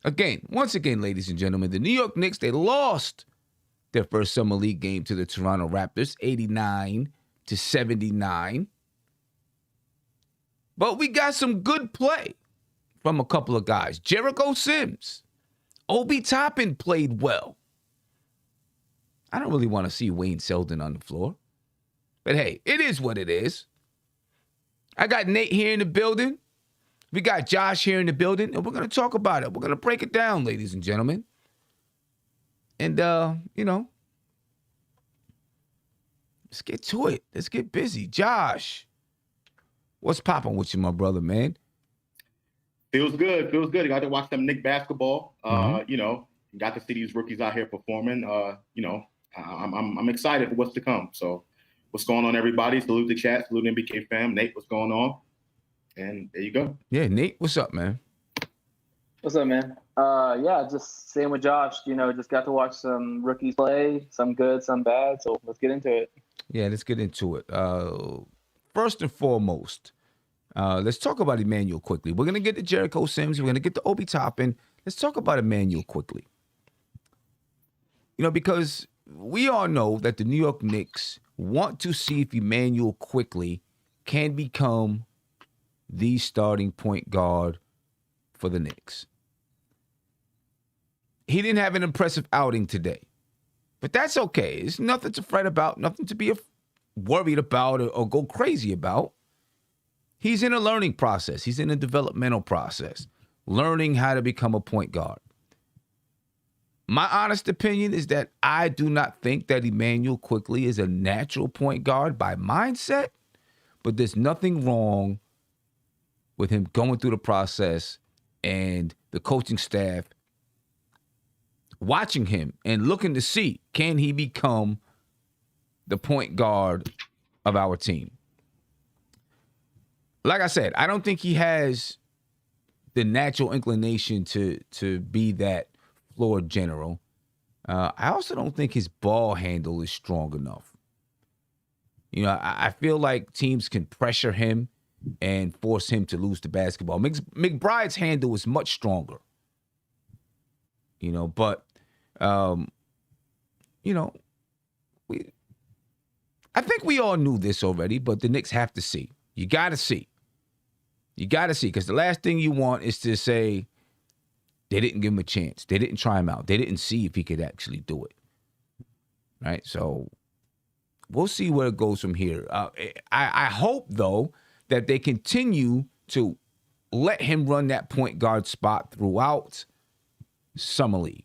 Once again, ladies and gentlemen, the New York Knicks, they lost their first summer league game to the Toronto Raptors, 89-79. But we got some good play from a couple of guys. Jericho Sims, Obi Toppin played well. I don't really want to see Wayne Selden on the floor. But hey, it is what it is. I got Nate here in the building. We got Josh here in the building, and we're going to talk about it. We're going to break it down, ladies and gentlemen. And, let's get to it. Let's get busy. Josh, what's popping with you, my brother, man? Feels good. You got to watch them Knick basketball. You got to see these rookies out here performing. I'm excited for what's to come. So what's going on, everybody? Salute the chat. Salute NBK fam. Nate, what's going on? And there you go. Yeah, Nate, what's up, man? What's up, man? Just same with Josh. Just got to watch some rookies play, some good, some bad. So let's get into it. Yeah, let's get into it. First and foremost, let's talk about Emmanuel quickly. We're going to get to Jericho Sims. We're going to get to Obi Toppin. Let's talk about Emmanuel quickly. Because we all know that the New York Knicks want to see if Emmanuel quickly can become the starting point guard for the Knicks. He didn't have an impressive outing today, but that's okay. It's nothing to fret about, nothing to be worried about or go crazy about. He's in a learning process. He's in a developmental process, learning how to become a point guard. My honest opinion is that I do not think that Emmanuel quickly is a natural point guard by mindset, but there's nothing wrong with him going through the process and the coaching staff watching him and looking to see, can he become the point guard of our team? Like I said, I don't think he has the natural inclination to be that floor general. I also don't think his ball handle is strong enough. I feel like teams can pressure him and force him to lose the basketball. McBride's handle is much stronger. But I think we all knew this already, but the Knicks have to see. You got to see. Because the last thing you want is to say they didn't give him a chance. They didn't try him out. They didn't see if he could actually do it. Right? So we'll see where it goes from here. I hope, though, that they continue to let him run that point guard spot throughout Summer League.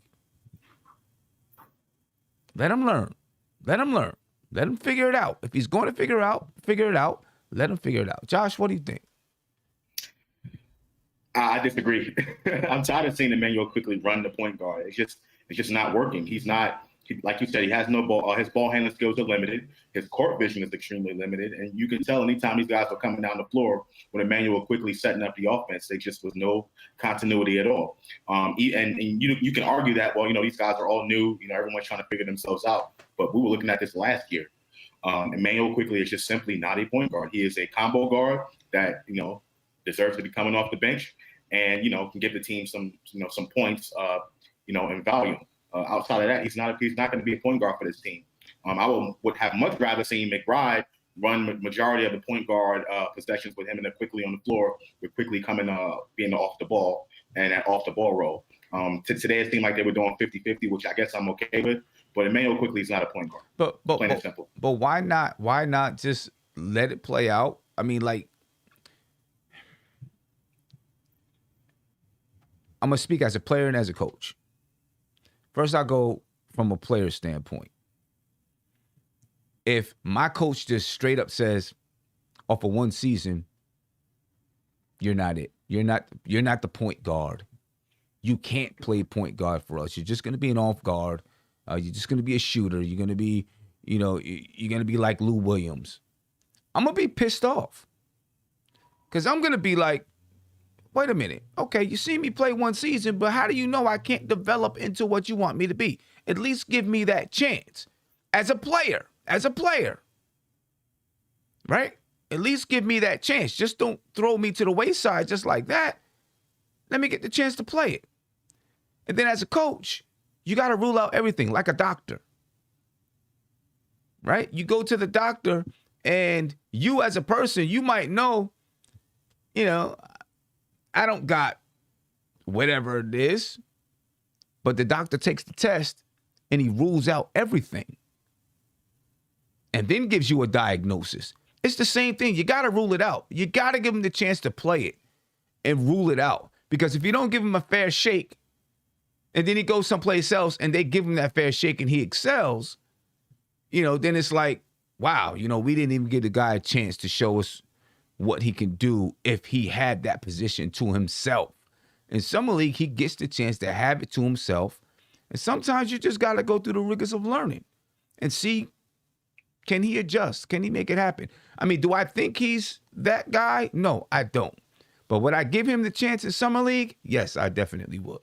Let him learn. Let him figure it out. If he's going to figure it out, let him figure it out. Josh, what do you think? I disagree. I'm tired of seeing Emmanuel quickly run the point guard. It's just not working. He's not, like you said, he has no ball. His ball handling skills are limited. His court vision is extremely limited. And you can tell anytime these guys are coming down the floor when Emmanuel quickly setting up the offense, there just was no continuity at all. And you can argue that, these guys are all new. Everyone's trying to figure themselves out. But we were looking at this last year. Emmanuel quickly is just simply not a point guard. He is a combo guard that, deserves to be coming off the bench and, can give the team some points, in volume. Outside of that, he's not going to be a point guard for this team. I would have much rather seen McBride run majority of the point guard possessions with him and then quickly on the floor, with quickly coming being off the ball and that off the ball role. Today it seemed like they were doing 50-50, which I guess I'm okay with. But Emmanuel quickly is not a point guard. Plain and simple. But why not? Why not just let it play out? I mean, like, I'm gonna speak as a player and as a coach. First, I'll go from a player standpoint. If my coach just straight up says, off of one season, you're not it. You're not the point guard. You can't play point guard for us. You're just gonna be an off guard. You're just gonna be a shooter. You're gonna be, you're gonna be like Lou Williams. I'm gonna be pissed off. Cause I'm gonna be like, wait a minute. Okay, you see me play one season, but how do you know I can't develop into what you want me to be? At least give me that chance as a player. Right? At least give me that chance. Just don't throw me to the wayside just like that. Let me get the chance to play it. And then as a coach, you got to rule out everything like a doctor, right? You go to the doctor and you as a person, you might know, I don't got whatever it is, but the doctor takes the test and he rules out everything and then gives you a diagnosis. It's the same thing. You got to rule it out. You got to give him the chance to play it and rule it out. Because if you don't give him a fair shake and then he goes someplace else and they give him that fair shake and he excels, then it's like, wow, we didn't even give the guy a chance to show us what he can do if he had that position to himself. In Summer League, he gets the chance to have it to himself. And sometimes you just got to go through the rigors of learning and see, can he adjust? Can he make it happen? I mean, do I think he's that guy? No, I don't. But would I give him the chance in Summer League? Yes, I definitely would.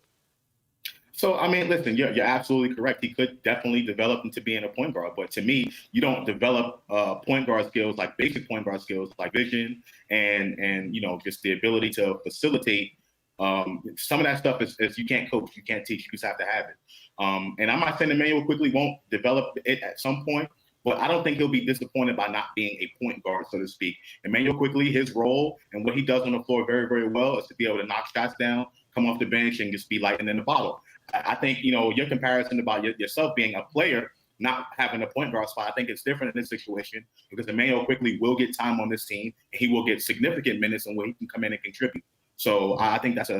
So, I mean, listen, you're absolutely correct. He could definitely develop into being a point guard. But to me, you don't develop point guard skills, like basic point guard skills, like vision and just the ability to facilitate. Some of that stuff is you can't coach, you can't teach, you just have to have it. And I'm not saying Emmanuel Quickly won't develop it at some point, but I don't think he'll be disappointed by not being a point guard, so to speak. Emmanuel Quickly, his role and what he does on the floor very, very well is to be able to knock shots down, come off the bench, and just be lightning in the bottle. I think, your comparison about yourself being a player, not having a point guard spot, I think it's different in this situation because Emmanuel Quickly will get time on this team, and he will get significant minutes and where he can come in and contribute. So I think that's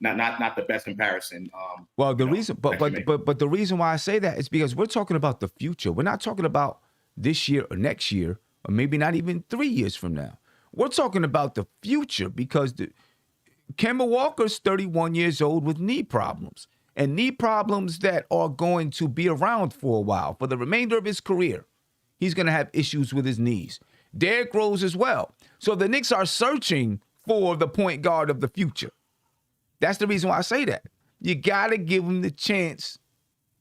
not the best comparison. Well, the reason, but the reason why I say that is because we're talking about the future. We're not talking about this year or next year, or maybe not even 3 years from now. We're talking about the future because Kemba Walker's 31 years old with knee problems, and knee problems that are going to be around for a while. For the remainder of his career, he's going to have issues with his knees. Derrick Rose as well. So the Knicks are searching for the point guard of the future. That's the reason why I say that. You got to give him the chance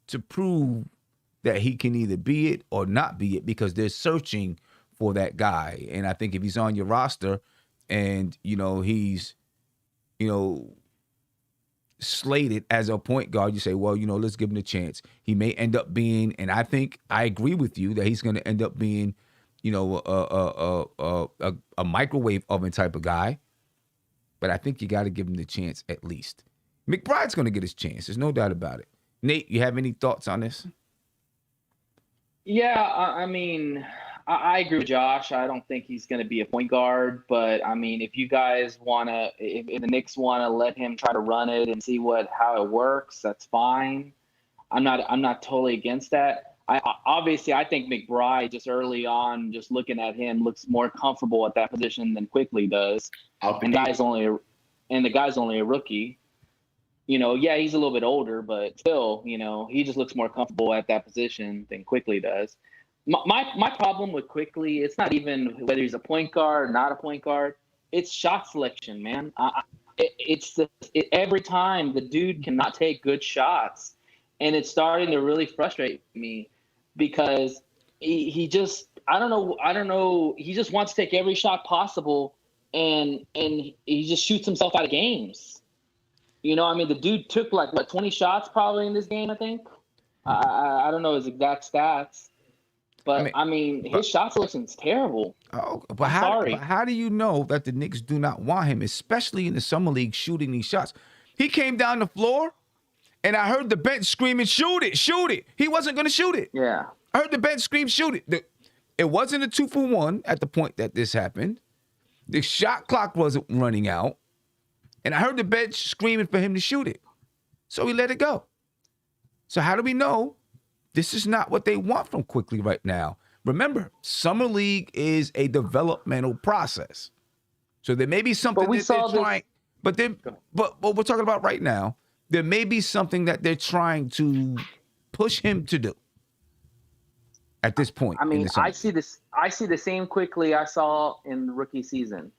to prove that he can either be it or not be it because they're searching for that guy. And I think if he's on your roster and, he's, slated as a point guard, you say, well, let's give him a chance. He may end up being, and I think I agree with you that he's going to end up being, a microwave oven type of guy. But I think you got to give him the chance at least. McBride's going to get his chance. There's no doubt about it. Nate, you have any thoughts on this? Yeah, I mean, I agree with Josh. I don't think he's going to be a point guard. But, I mean, if you guys want to – if the Knicks want to let him try to run it and see how it works, that's fine. I'm not totally against that. Obviously, I think McBride just early on, just looking at him, looks more comfortable at that position than Quickly does. And the guy's only a rookie. Yeah, he's a little bit older, but still, he just looks more comfortable at that position than Quickly does. My problem with Quickly, it's not even whether he's a point guard or not a point guard. It's shot selection, man. Every time the dude cannot take good shots, and it's starting to really frustrate me because he just I don't know. He just wants to take every shot possible, and he just shoots himself out of games. I mean, the dude took 20 shots probably in this game, I think. I don't know his exact stats, but I mean his shot selection's terrible. Oh, but how do you know that the Knicks do not want him, especially in the Summer League, shooting these shots? He came down the floor, and I heard the bench screaming, "Shoot it, shoot it!" He wasn't going to shoot it. Yeah, I heard the bench scream, "Shoot it!" It wasn't a 2-for-1 at the point that this happened. The shot clock wasn't running out. And I heard the bench screaming for him to shoot it. So he let it go. So how do we know this is not what they want from Quickly right now? Remember, Summer League is a developmental process. So there may be something that they're trying, but what we're talking about right now, there may be something that they're trying to push him to do at this point. I mean, I see the same Quickly I saw in the rookie season.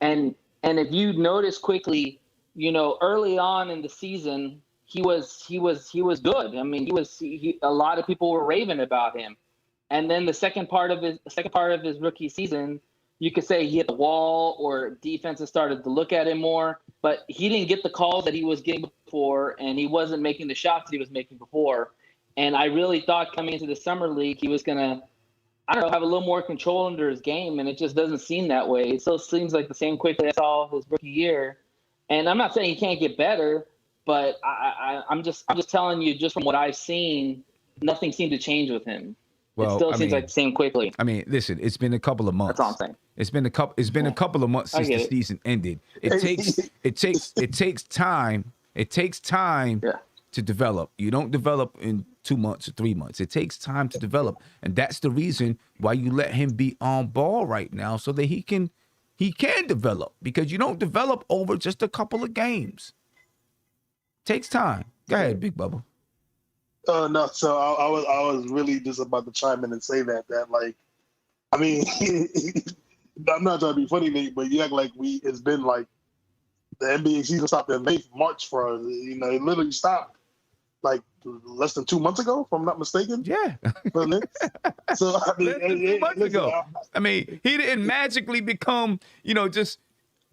And if you notice Quickly, early on in the season, he was good. I mean, a lot of people were raving about him. And then the second part of his rookie season, you could say he hit the wall or defenses started to look at him more. but he didn't get the calls that he was getting before, and he wasn't making the shots that he was making before. And I really thought coming into the summer league, he was going to, I don't know, have a little more control under his game, and it just doesn't seem that way. It still seems like the same quickly I saw his rookie year. And I'm not saying he can't get better, but I'm just telling you, just from what I've seen, nothing seemed to change with him. Well, it still seems like the same quickly. I mean, listen, it's been a couple of months. That's all I'm saying. It's been a couple of months since the season ended. It takes time. It takes time to develop. You don't develop in 2 months or 3 months. It takes time to develop, and that's the reason why you let him be on ball right now, so that he can develop. Because you don't develop over just a couple of games. Takes time. Go ahead, Big Bubba. No, so I was really just about to chime in and say that like, I mean, I'm not trying to be funny, Nate, but you act like it's been like the NBA season stopped in late March for us. You know, it literally stopped like less than 2 months ago, if I'm not mistaken. Yeah. So I mean, 2 months ago. I mean, he didn't magically become, just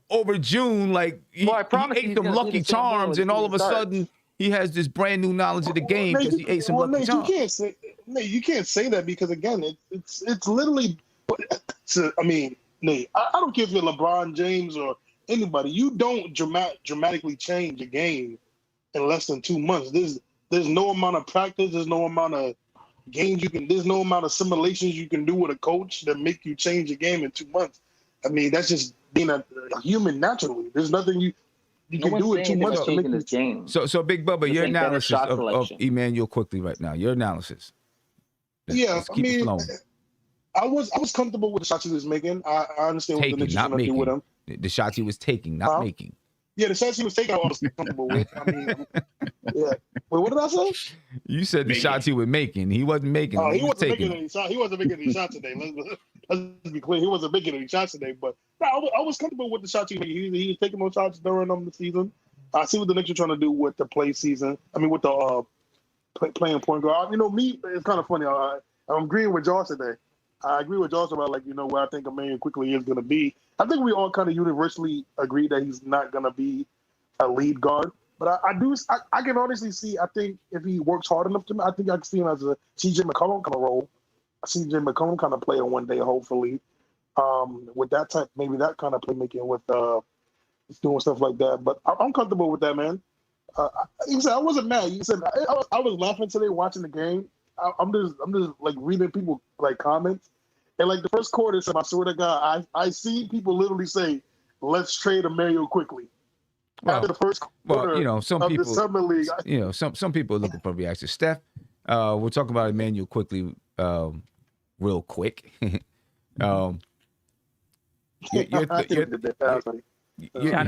over June, like he ate some Lucky Charms, and all of a sudden he has this brand new knowledge of the game because he ate some Lucky Charms. You can't say that, because again, it's literally. I mean, Nate, I don't care if you're LeBron James or anybody. You don't dramatically change a game in less than 2 months. There's no amount of practice. There's no amount of games there's no amount of simulations you can do with a coach that make you change a game in 2 months. I mean, that's just being a human naturally. There's nothing you can do in 2 months to make this game. So Big Bubba, your analysis of Emmanuel quickly right now. Your analysis. Let's keep it flowing. I was comfortable with the shots he was making. I understand what the Knicks are going to do with him. The shots he was taking, not making. Yeah, the shots he was taking, I was comfortable with. I mean, yeah. Wait, what did I say? You said the shots he was making. He wasn't making. He wasn't making any shots. He wasn't making any shots today. Let's be clear. He wasn't making any shots today. But no, I was comfortable with the shots he was making. He was taking those shots during the season. I see what the Knicks are trying to do with the play season. I mean, with the playing point guard. Me, it's kind of funny. I'm agreeing with Josh today. I agree with Josh about where I think Emmanuel quickly is going to be. I think we all kind of universally agree that he's not going to be a lead guard. But I can honestly see, I think if he works hard enough I think I can see him as a CJ McCollum kind of role. A CJ McCollum kind of player one day, hopefully. With that type, maybe that kind of playmaking with doing stuff like that. But I'm comfortable with that, man. You said I wasn't mad. You said I was laughing today watching the game. I'm just like reading people comments, and the first quarter, so I swear to God, I see people literally say, "Let's trade Emmanuel quickly." Well, after the first quarter, some of people, the summer league, some people are looking for reaction. Steph, we'll talk about Emmanuel quickly, real quick. Shout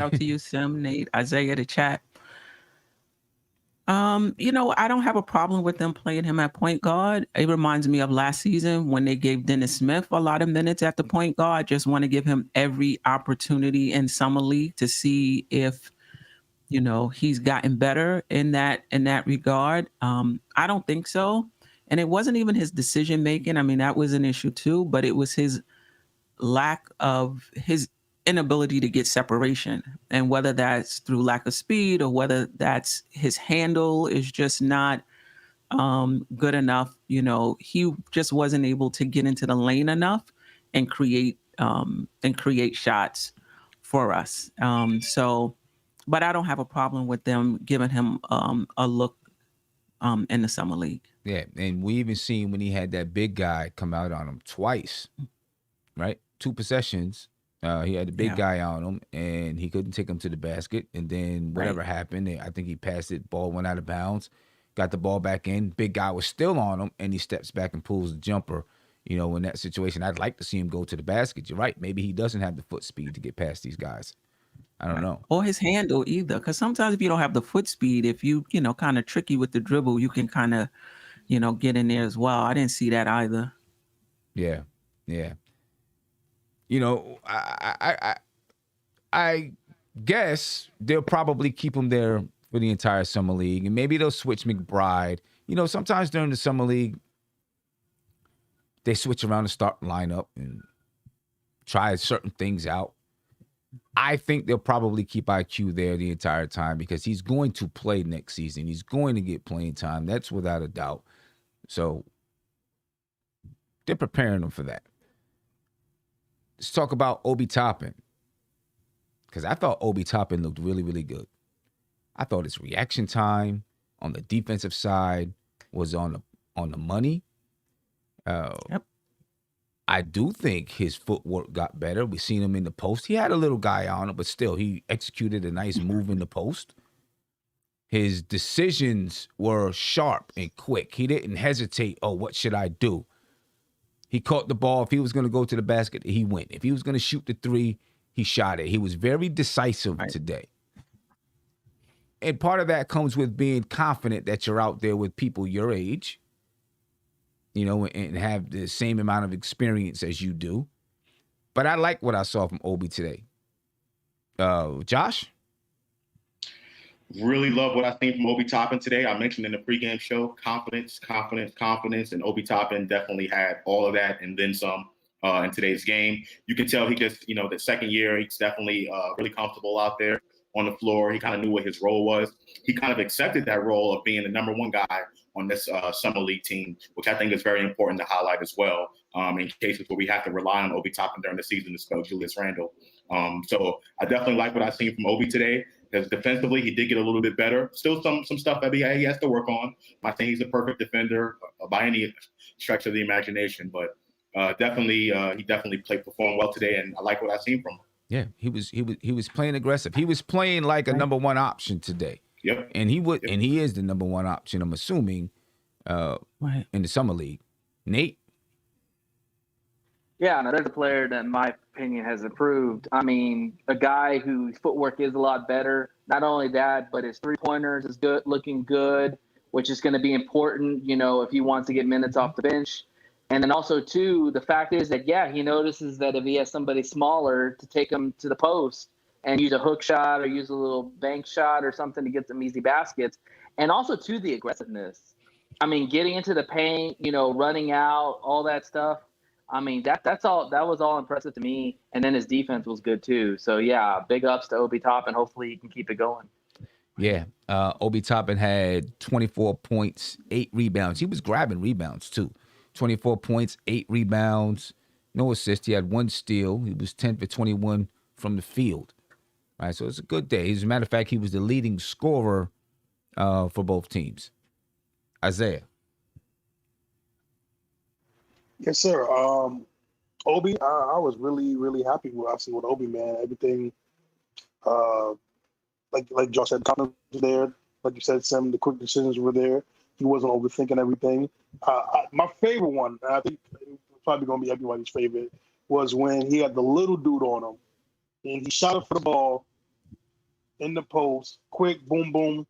out to you, Sim, Nate, Isaiah, the chat. I don't have a problem with them playing him at point guard. It reminds me of last season when they gave Dennis Smith a lot of minutes at the point guard. Just want to give him every opportunity in summer league to see if, he's gotten better in that regard. I don't think so. And it wasn't even his decision making. I mean, that was an issue too, but it was his inability to get separation, and whether that's through lack of speed or whether that's his handle is just not good enough. He just wasn't able to get into the lane enough and create shots for us. But I don't have a problem with them giving him a look in the summer league. Yeah, and we even seen when he had that big guy come out on him twice, right? 2 possessions. He had the big guy on him, and he couldn't take him to the basket. And then whatever happened, I think he passed it, ball went out of bounds, got the ball back in. Big guy was still on him, and he steps back and pulls the jumper. In that situation, I'd like to see him go to the basket. You're right. Maybe he doesn't have the foot speed to get past these guys. I don't know. Or his handle either, because sometimes if you don't have the foot speed, if you, kind of tricky with the dribble, you can kind of, get in there as well. I didn't see that either. Yeah. I guess they'll probably keep him there for the entire summer league, and maybe they'll switch McBride. Sometimes during the summer league, they switch around the starting lineup and try certain things out. I think they'll probably keep IQ there the entire time because he's going to play next season. He's going to get playing time. That's without a doubt. So they're preparing him for that. Let's talk about Obi Toppin, because I thought Obi Toppin looked really, really good. I thought his reaction time on the defensive side was on the money. Yep. I do think his footwork got better. We've seen him in the post. He had a little guy on him, but still, he executed a nice move in the post. His decisions were sharp and quick. He didn't hesitate. Oh, what should I do? He caught the ball. If he was going to go to the basket, he went. If he was going to shoot the three, he shot it. He was very decisive today. And part of that comes with being confident that you're out there with people your age, you know, and have the same amount of experience as you do. But I like what I saw from Obi today. Josh? Really love what I seen from Obi Toppin today. I mentioned in the pregame show, confidence, and Obi Toppin definitely had all of that and then some in today's game. You can tell he just, you know, the second year, he's definitely really comfortable out there on the floor. He kind of knew what his role was. He kind of accepted that role of being the number one guy on this summer league team, which I think is very important to highlight as well in cases where we have to rely on Obi Toppin during the season to spell Julius Randle. So I definitely like what I've seen from Obi today. Because defensively, he did get a little bit better. Still some stuff that he has to work on. I think he's a perfect defender by any stretch of the imagination. But he definitely performed well today, and I like what I've seen from him. Yeah, he was playing aggressive. He was playing like a number one option today. Yep. And he is the number one option, I'm assuming, in the summer league. Nate? Yeah, no, there's a player that, in my opinion, has improved. I mean, a guy whose footwork is a lot better. Not only that, but his three-pointers is good, looking good, which is going to be important, you know, if he wants to get minutes off the bench. And then also, too, the fact is that, yeah, he notices that if he has somebody smaller to take him to the post and use a hook shot or use a little bank shot or something to get some easy baskets. And also, too, the aggressiveness. I mean, getting into the paint, you know, running out, all that stuff. I mean, that was all impressive to me. And then his defense was good, too. So, yeah, big ups to Obi Toppin. Hopefully he can keep it going. Yeah, Obi Toppin had 24 points, 8 rebounds. He was grabbing rebounds, too. 24 points, 8 rebounds, no assists. He had 1 steal. He was 10 for 21 from the field. All right, so it's a good day. As a matter of fact, he was the leading scorer for both teams. Isaiah. Yes, sir. Obi, I was really, really happy with obviously with Obi, man. Everything, like Josh said, the confidence was there. Like you said, Sam, the quick decisions were there. He wasn't overthinking everything. My favorite one, and I think it's probably going to be everybody's favorite, was when he had the little dude on him, and he shot it for the ball in the post, quick, boom, boom.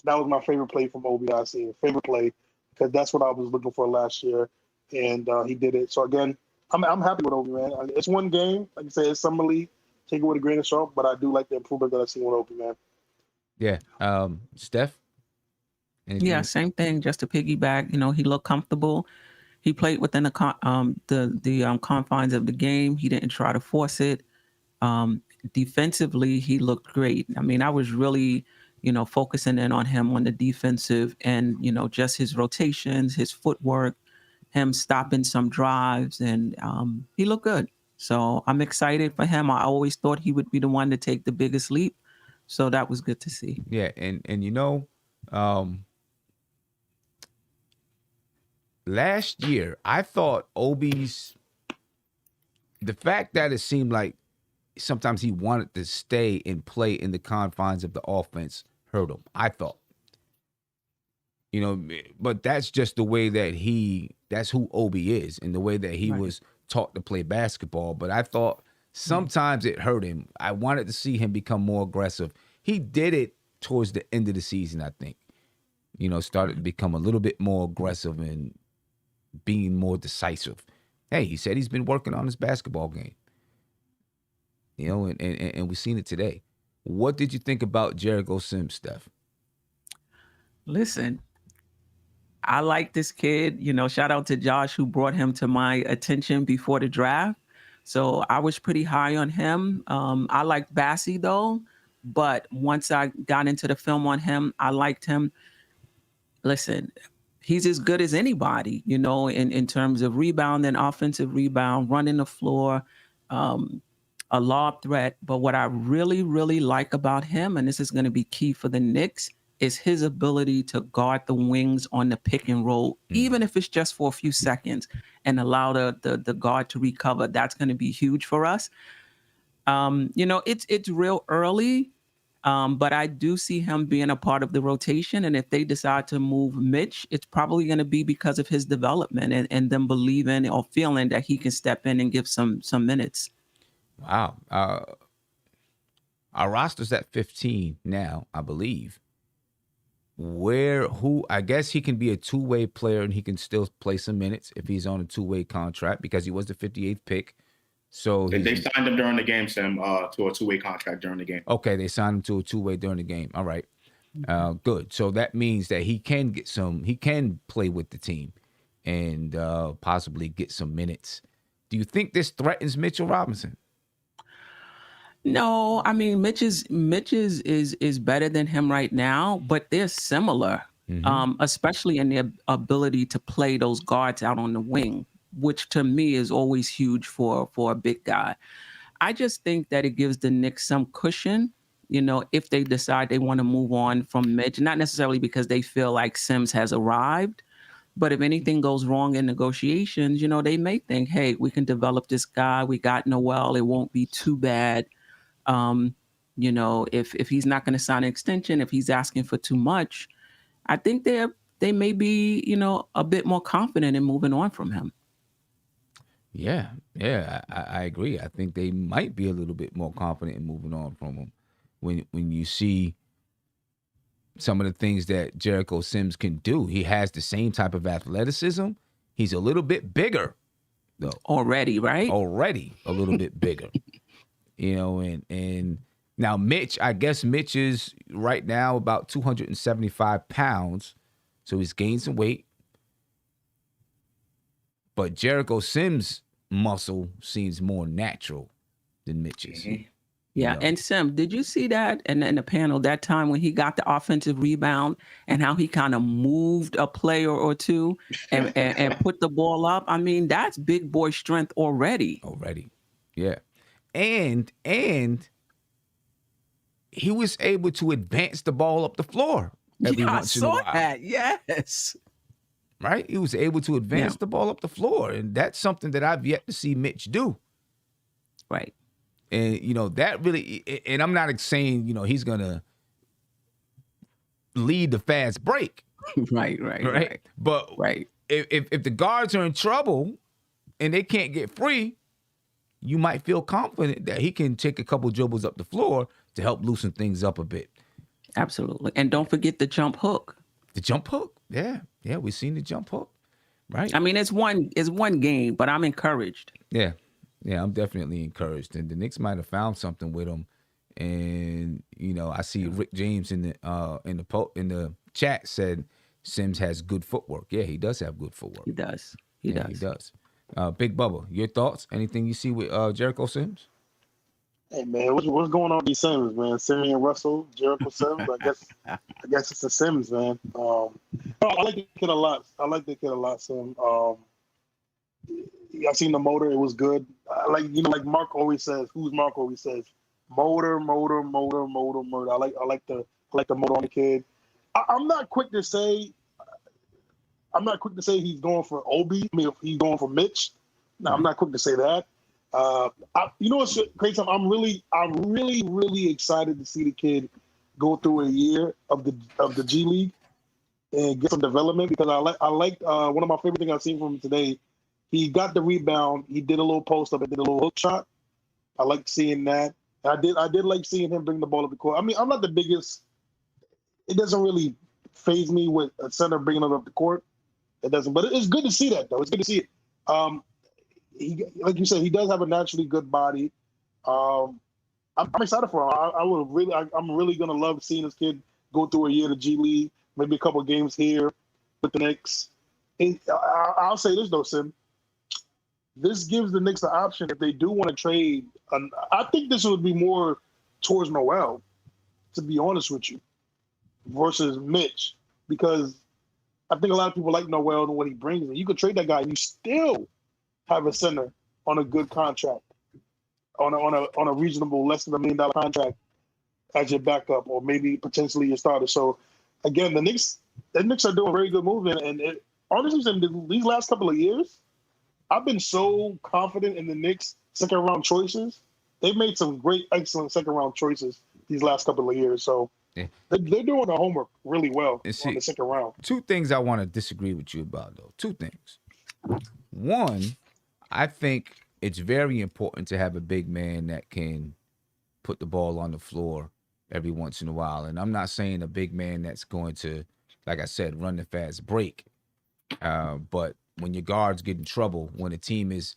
That was my favorite play from Obi. I see favorite play because that's what I was looking for last year. And he did it. So again, I'm happy with Obi, man. It's one game, like you said, it's summer league. Take it with a grain of salt, but I do like the improvement that I've seen with Obi, man. Yeah, Steph. Anything? Yeah, same thing. Just to piggyback, you know, he looked comfortable. He played within the confines of the game. He didn't try to force it. Defensively, he looked great. I mean, I was really, you know, focusing in on him on the defensive and, you know, just his rotations, his footwork, him stopping some drives, and he looked good. So I'm excited for him. I always thought he would be the one to take the biggest leap. So that was good to see. Yeah, and you know, last year I thought Obi's, the fact that it seemed like sometimes he wanted to stay and play in the confines of the offense hurt him, I thought. You know, but that's just the way that that's who Obi is and the way that he was taught to play basketball. But I thought sometimes it hurt him. I wanted to see him become more aggressive. He did it towards the end of the season, I think. You know, started to become a little bit more aggressive and being more decisive. Hey, he said he's been working on his basketball game. You know, and we've seen it today. What did you think about Jericho Sims, Steph? Listen, I like this kid. You know, shout out to Josh who brought him to my attention before the draft. So I was pretty high on him. I liked Bassie though, but once I got into the film on him, I liked him. Listen, he's as good as anybody, in terms of rebound and offensive rebound, running the floor, um, a lob threat. But what I really, really like about him, and this is going to be key for the Knicks, is his ability to guard the wings on the pick and roll, even if it's just for a few seconds, and allow the guard to recover. That's going to be huge for us. It's real early. But I do see him being a part of the rotation. And if they decide to move Mitch, it's probably going to be because of his development and them believing or feeling that he can step in and give some minutes. Wow. Our roster's at 15 now, I believe. I guess he can be a two-way player and he can still play some minutes if he's on a two-way contract because he was the 58th pick. So they signed him during the game, Sam, to a two-way contract during the game. Okay, they signed him to a two-way during the game. All right, good. So that means that he can play with the team, and possibly get some minutes. Do you think this threatens Mitchell Robinson? No, I mean Mitch is better than him right now, but they're similar, especially in their ability to play those guards out on the wing, which to me is always huge for a big guy. I just think that it gives the Knicks some cushion, if they decide they want to move on from Mitch, not necessarily because they feel like Sims has arrived, but if anything goes wrong in negotiations, they may think, hey, we can develop this guy. We got Noel. It won't be too bad. If he's not going to sign an extension, if he's asking for too much, I think they may be, a bit more confident in moving on from him. Yeah, I agree. I think they might be a little bit more confident in moving on from him. When you see some of the things that Jericho Sims can do, he has the same type of athleticism. He's a little bit bigger, though. Already, right? Already a little bit bigger. And now Mitch, I guess Mitch is right now about 275 pounds, so he's gained some weight. But Jericho Sims' muscle seems more natural than Mitch's. Mm-hmm. Yeah, and Sim, did you see that in the panel that time when he got the offensive rebound and how he kind of moved a player or two and put the ball up? I mean, that's big boy strength already. Yeah. And he was able to advance the ball up the floor every once in a while. I saw that. Yes. Right? He was able to advance the ball up the floor. And that's something that I've yet to see Mitch do. Right. And, that really, and I'm not saying, he's going to lead the fast break. Right. But if the guards are in trouble and they can't get free, you might feel confident that he can take a couple dribbles up the floor to help loosen things up a bit. Absolutely. And don't forget the jump hook. The jump hook? Yeah, we've seen the jump hook. Right. I mean, it's one game, but I'm encouraged. Yeah, I'm definitely encouraged. And the Knicks might have found something with him. And, I see Rick James in the chat said Sims has good footwork. Yeah, he does have good footwork. He does. He does. Big Bubba, your thoughts? Anything you see with Jericho Sims? Hey man, what's going on with these Sims, man? Simeon Russell, Jericho Sims. I guess it's the Sims, man. I like the kid a lot. Sim. I've seen the motor. It was good. Like Mark always says. Who's Mark always says? Motor. I like the motor on the kid. I'm not quick to say he's going for Obi. I mean, if he's going for Mitch. No, I'm not quick to say that. What's crazy? I'm really excited to see the kid go through a year of the G League and get some development because I like one of my favorite things I've seen from him today. He got the rebound. He did a little post up and did a little hook shot. I like seeing that. I did like seeing him bring the ball up the court. I mean, I'm not the biggest. It doesn't really faze me with a center bringing it up the court. It doesn't, but it's good to see that though. It's good to see it. He, like you said, he does have a naturally good body. I'm excited for him. I'm really gonna love seeing this kid go through a year of the G League, maybe a couple of games here with the Knicks. I'll say this though, Sim. this gives the Knicks the option if they do want to trade. I think this would be more towards Noel, to be honest with you, versus Mitch, because I think a lot of people like Noel and what he brings. And you could trade that guy, and you still have a center on a good contract, on a reasonable, less than $1 million contract as your backup, or maybe potentially your starter. So again, the Knicks are doing a very good move, and honestly, in these last couple of years, I've been so confident in the Knicks' second-round choices. They've made some great, excellent second-round choices these last couple of years. So they're doing their homework really well on the second round. Two things I want to disagree with you about, though. Two things. One, I think it's very important to have a big man that can put the ball on the floor every once in a while. And I'm not saying a big man that's going to, like I said, run the fast break. But when your guards get in trouble, when a team is,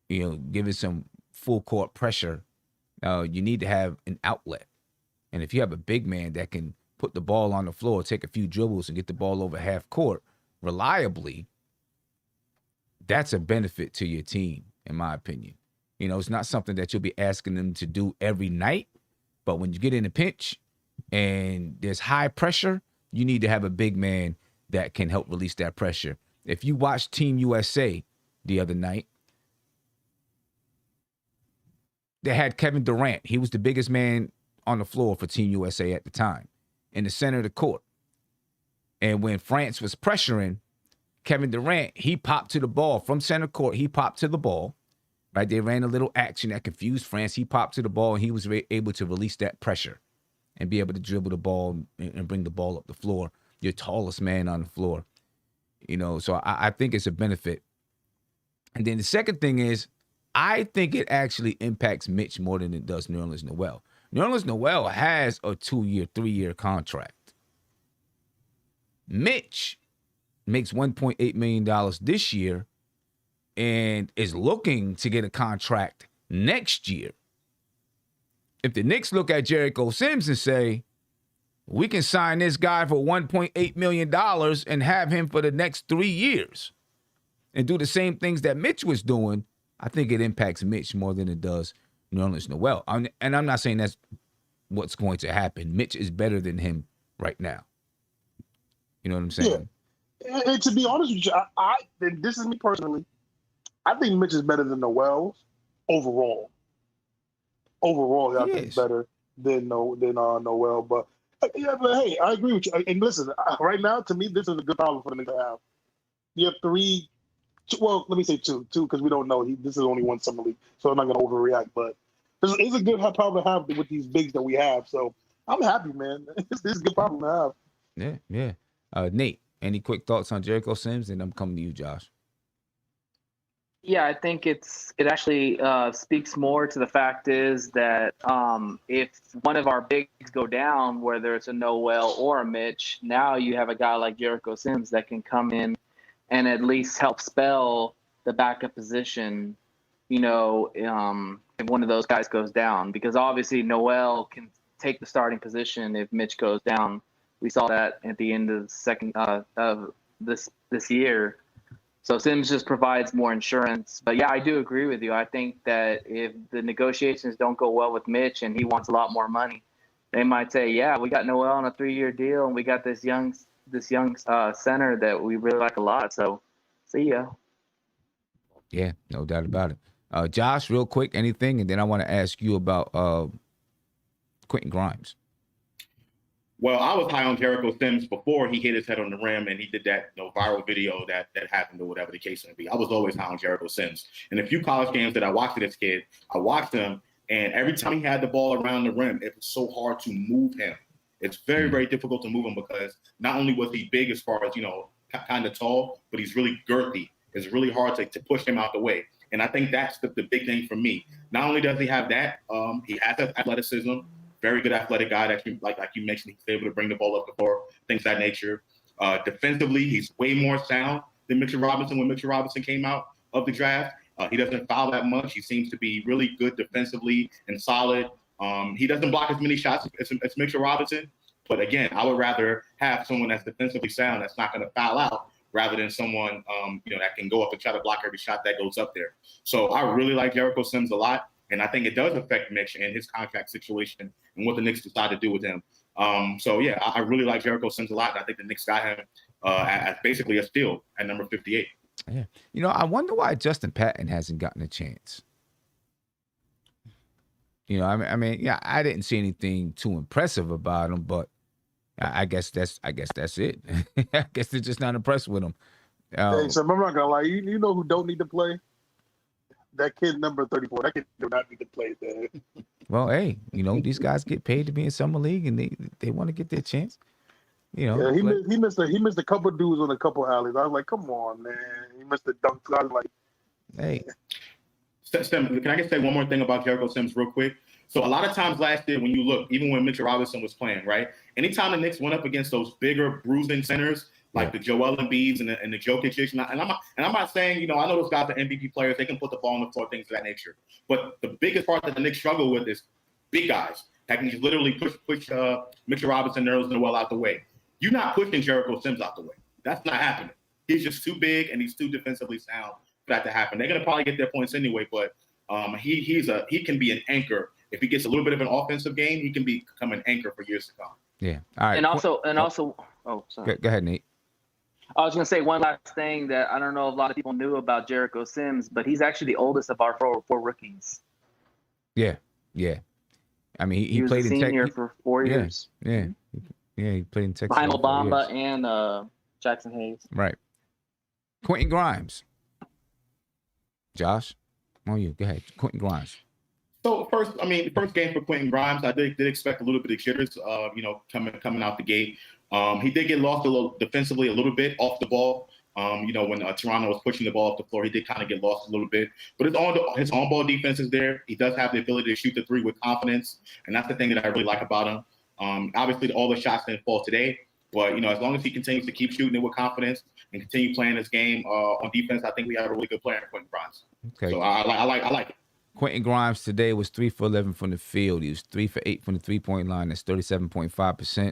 giving some full court pressure, you need to have an outlet. And if you have a big man that can put the ball on the floor, take a few dribbles and get the ball over half court reliably, that's a benefit to your team, in my opinion. It's not something that you'll be asking them to do every night, but when you get in a pinch and there's high pressure, you need to have a big man that can help release that pressure. If you watched Team USA the other night, they had Kevin Durant. He was the biggest man on the floor for Team USA at the time, in the center of the court. And when France was pressuring, Kevin Durant, he popped to the ball from center court. He popped to the ball, right? They ran a little action that confused France. He popped to the ball, and he was able to release that pressure and be able to dribble the ball and bring the ball up the floor. Your tallest man on the floor. So I think it's a benefit. And then the second thing is, I think it actually impacts Mitch more than it does Nerlens Noel. Nerlens Noel has a 2-year, 3-year contract. Mitch makes $1.8 million this year and is looking to get a contract next year. If the Knicks look at Jericho Sims and say, we can sign this guy for $1.8 million and have him for the next 3 years and do the same things that Mitch was doing, I think it impacts Mitch more than it does Nerlens Noel. And I'm not saying that's what's going to happen. Mitch is better than him right now. You know what I'm saying? Yeah. And to be honest with you, and this is me personally, I think Mitch is better than Noel overall. Overall, I think better than Noel. But hey, I agree with you. And listen, right now, to me, this is a good problem for the Knicks to have. You have three. Well, let me say two because we don't know. This is only one summer league, so I'm not going to overreact. But it's a good problem to have with these bigs that we have. So I'm happy, man. This is a good problem to have. Yeah. Nate, any quick thoughts on Jericho Sims? And I'm coming to you, Josh. Yeah, I think it actually speaks more to the fact is that if one of our bigs go down, whether it's a Noel or a Mitch, now you have a guy like Jericho Sims that can come in and at least help spell the backup position, if one of those guys goes down. Because obviously Noel can take the starting position if Mitch goes down. We saw that at the end of the second of this year. So Sims just provides more insurance. But, yeah, I do agree with you. I think that if the negotiations don't go well with Mitch and he wants a lot more money, they might say, yeah, we got Noel on a 3-year deal and we got this young center that we really like a lot. So see ya. Yeah, no doubt about it. Josh, real quick, anything? And then I want to ask you about Quentin Grimes. Well, I was high on Jericho Sims before he hit his head on the rim and he did that viral video that happened or whatever the case may be. I was always high on Jericho Sims. And a few college games that I watched with this kid, I watched him, and every time he had the ball around the rim, it was so hard to move him. It's very, very difficult to move him because not only was he big as far as, kind of tall, but he's really girthy. It's really hard to push him out the way. And I think that's the big thing for me. Not only does he have that, he has athleticism. Very good athletic guy that like you mentioned, he's able to bring the ball up the floor, things of that nature. Defensively, he's way more sound than Mitchell Robinson when Mitchell Robinson came out of the draft. He doesn't foul that much. He seems to be really good defensively and solid. He doesn't block as many shots as Mitchell Robinson. But again, I would rather have someone that's defensively sound that's not going to foul out rather than someone that can go up and try to block every shot that goes up there. So I really like Jericho Sims a lot, and I think it does affect Mitch and his contract situation and what the Knicks decide to do with him. So yeah, I really like Jericho Sims a lot. And I think the Knicks got him as basically a steal at number 58. Yeah, I wonder why Justin Patton hasn't gotten a chance. I mean, yeah, I didn't see anything too impressive about him, but I guess that's it. I guess they're just not impressed with him. Hey, so I'm not gonna lie. You know who don't need to play? That kid number 34. That kid do not need to play, man. Well, hey, these guys get paid to be in summer league, and they want to get their chance. Yeah, he missed a couple dudes on a couple alleys. I was like, come on, man. He missed the dunk. I was like, hey. Stem, can I just say one more thing about Jericho Sims real quick? So a lot of times last year when you look, even when Mitchell Robinson was playing, right? Anytime the Knicks went up against those bigger bruising centers, like the Joel Embiids and the Jokic, and I'm not saying, I know those guys are MVP players, they can put the ball on the floor, things of that nature. But the biggest part that the Knicks struggle with is big guys that can just literally push Mitchell Robinson, Nerlens Noel out the way. You're not pushing Jericho Sims out the way. That's not happening. He's just too big and he's too defensively sound for that to happen. They're gonna probably get their points anyway, but he can be an anchor. If he gets a little bit of an offensive game, he can become an anchor for years to come. Yeah. All right. And also, sorry. Go ahead, Nate. I was going to say one last thing that I don't know if a lot of people knew about Jericho Sims, but he's actually the oldest of our four rookies. Yeah. I mean, he was played a senior for 4 years. Yeah. He played in Texas. Behind Obama and Jackson Hayes. Right. Quentin Grimes. Josh, on you. Go ahead. Quentin Grimes. So first game for Quentin Grimes, I did expect a little bit of jitters, coming out the gate. He did get lost a little defensively, a little bit off the ball. When Toronto was pushing the ball off the floor, he did kind of get lost a little bit. But his on-ball defense is there. He does have the ability to shoot the three with confidence, and that's the thing that I really like about him. Obviously, all the shots didn't fall today, but as long as he continues to keep shooting it with confidence and continue playing this game on defense, I think we have a really good player in Quentin Grimes. Okay. So I like it. Quentin Grimes today was 3 for 11 from the field. He was 3 for 8 from the three-point line. That's 37.5%.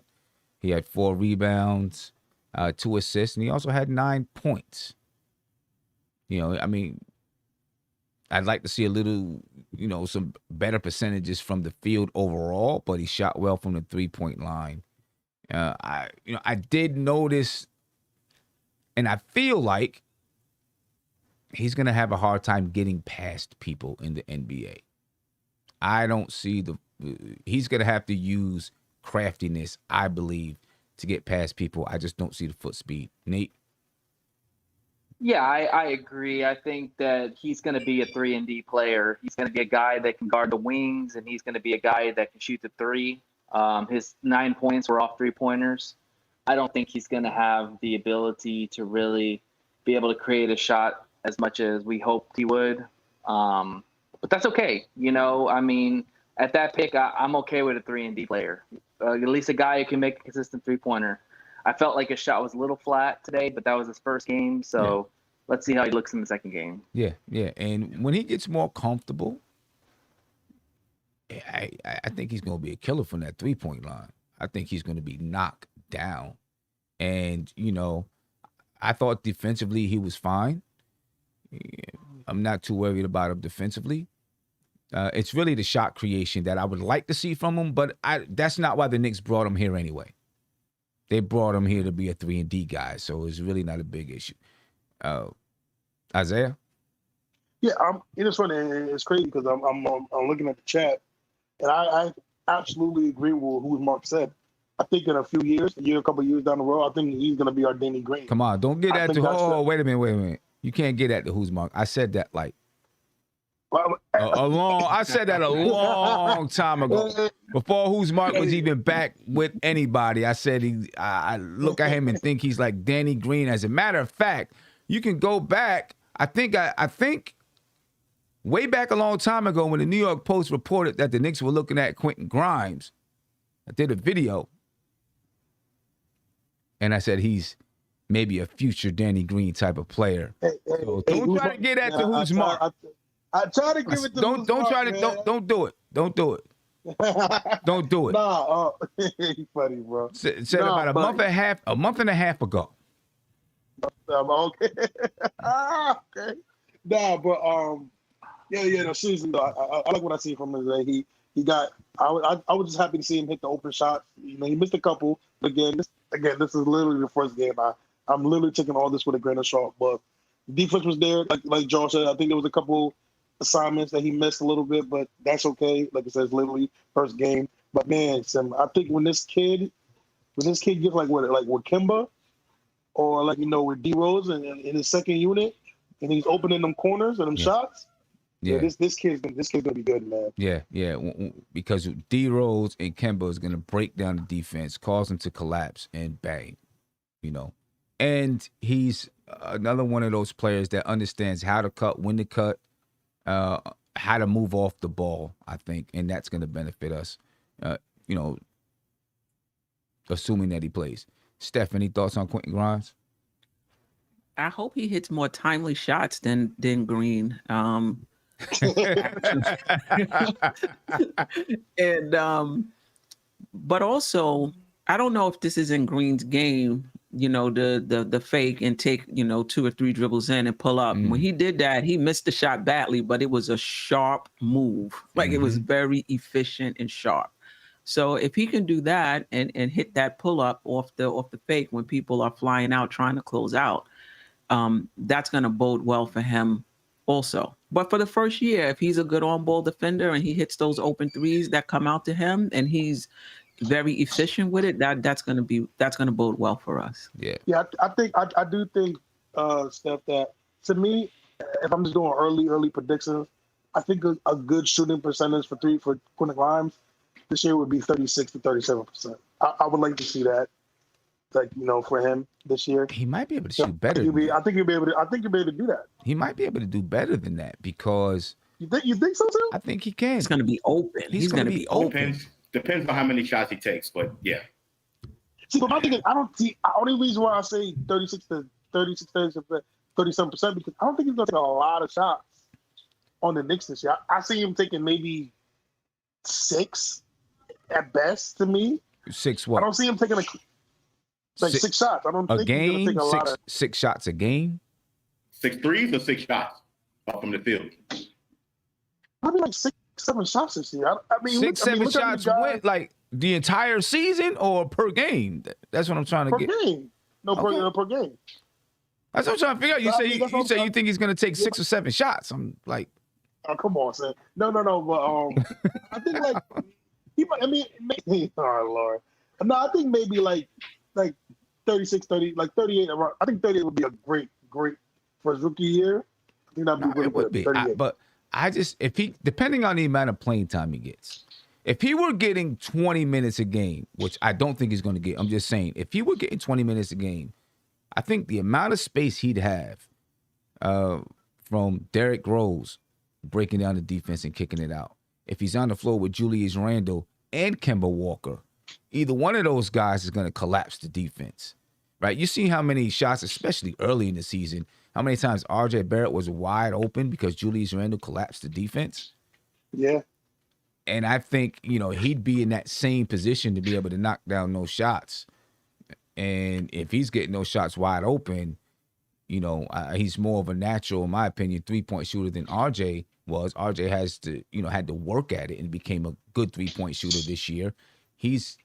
He had 4 rebounds, 2 assists, and he also had 9 points. I'd like to see a little, some better percentages from the field overall, but he shot well from the three-point line. I did notice, and I feel like he's going to have a hard time getting past people in the NBA. I don't see he's going to have to use craftiness, I believe, to get past people. I just don't see the foot speed. Nate? Yeah, I agree. I think that he's going to be a 3-and-D player. He's going to be a guy that can guard the wings, and he's going to be a guy that can shoot the three. His 9 points were off three-pointers. I don't think he's going to have the ability to really be able to create a shot as much as we hoped he would. But that's okay. At that pick, I'm okay with a 3-and-D player. At least a guy who can make a consistent three-pointer. I felt like his shot was a little flat today, but that was his first game. So let's see how he looks in the second game. Yeah. And when he gets more comfortable, I think he's going to be a killer from that three-point line. I think he's going to be knocked down. And, I thought defensively he was fine. I'm not too worried about him defensively. It's really the shot creation that I would like to see from him, but that's not why the Knicks brought him here anyway. They brought him here to be a 3-and-D guy, so it's really not a big issue. Isaiah? Yeah, it's funny. It's crazy because I'm looking at the chat, and I absolutely agree with who Mark said. I think in a few years, a couple of years down the road, I think he's going to be our Danny Green. Come on, don't get at the. Oh, wait a minute. You can't get at the who's Mark. I said that like I said that a long time ago. Before Who's Mark was even back with anybody, I said I look at him and think he's like Danny Green. As a matter of fact, you can go back. I think way back a long time ago when the New York Post reported that the Knicks were looking at Quentin Grimes, I did a video. And I said he's maybe a future Danny Green type of player. So don't try to get at the Who's Mark. I try to give it to don't try to don't do it. Don't do it. Don't do it. Nah, he's funny, bro. Said about a month and a half ago. Okay. Okay. Nah, but yeah. The season though, I like what I see from him today. He got. I was just happy to see him hit the open shots. You know, he missed a couple. But this is literally the first game. I'm literally taking all this with a grain of salt. But defense was there, like Josh said. I think there was a couple assignments that he missed a little bit, but that's okay. Like I said, it's literally first game. But man, Sim, I think when this kid gets like with Kimba or like with D Rose in his second unit, and he's opening them corners and them shots. Yeah, this kid's gonna be good, man. Yeah. Because D Rose and Kemba is gonna break down the defense, cause them to collapse, and bang, And he's another one of those players that understands how to cut, when to cut, how to move off the ball. I think, and that's gonna benefit us. Assuming that he plays. Steph, any thoughts on Quentin Grimes? I hope he hits more timely shots than Green. But also, I don't know if this is in Green's game, the fake and take, 2 or 3 dribbles in and pull up. When he did that, he missed the shot badly, but it was a sharp move. Like it was very efficient and sharp. So if he can do that and hit that pull up off the fake when people are flying out trying to close out, that's going to bode well for him also. But for the first year, if he's a good on-ball defender and he hits those open threes that come out to him and he's very efficient with it, that's going to bode well for us. Yeah. I do think, Steph, that to me, if I'm just doing early predictions, I think a good shooting percentage for Quentin Grimes this year would be 36 to 37%. I would like to see that, for him this year. He might be able to shoot better. I think he'll be able to do that. He might be able to do better than that because you think so too? I think he can. He's going to be open. He's going to be open. Depends on how many shots he takes, but yeah. See, but my thing is, I don't see. The only reason why I say 37%, because I don't think he's going to take a lot of shots on the Knicks this year. I see him taking maybe 6 at best. To me, 6 what? I don't see him taking 6 shots. I don't think he's going to take a lot of 6 shots a game. 6 threes or 6 shots off from the field. Probably like 6, 7 shots this year. I mean, 6, 7 shots went like the entire season or per game? That's what I'm trying to get. Per game. No, okay. per game. That's what I'm trying to figure out. You say you think he's going to take 6 or 7 shots. I'm like, oh, come on, son. No. But I think like he might. I mean, maybe, oh Lord. No, I think maybe like 36, 30, like 38. I think 38 would be a great for his rookie year. I think that'd be really good. But if he, depending on the amount of playing time he gets, if he were getting 20 minutes a game, which I don't think he's going to get, I'm just saying, if he were getting 20 minutes a game, I think the amount of space he'd have from Derrick Rose breaking down the defense and kicking it out, if he's on the floor with Julius Randle and Kemba Walker, either one of those guys is going to collapse the defense, right? You see how many shots, especially early in the season, how many times R.J. Barrett was wide open because Julius Randle collapsed the defense? Yeah. And I think, he'd be in that same position to be able to knock down those shots. And if he's getting those shots wide open, he's more of a natural, in my opinion, 3-point shooter than R.J. was. R.J. has to, had to work at it and became a good 3-point shooter this year. It's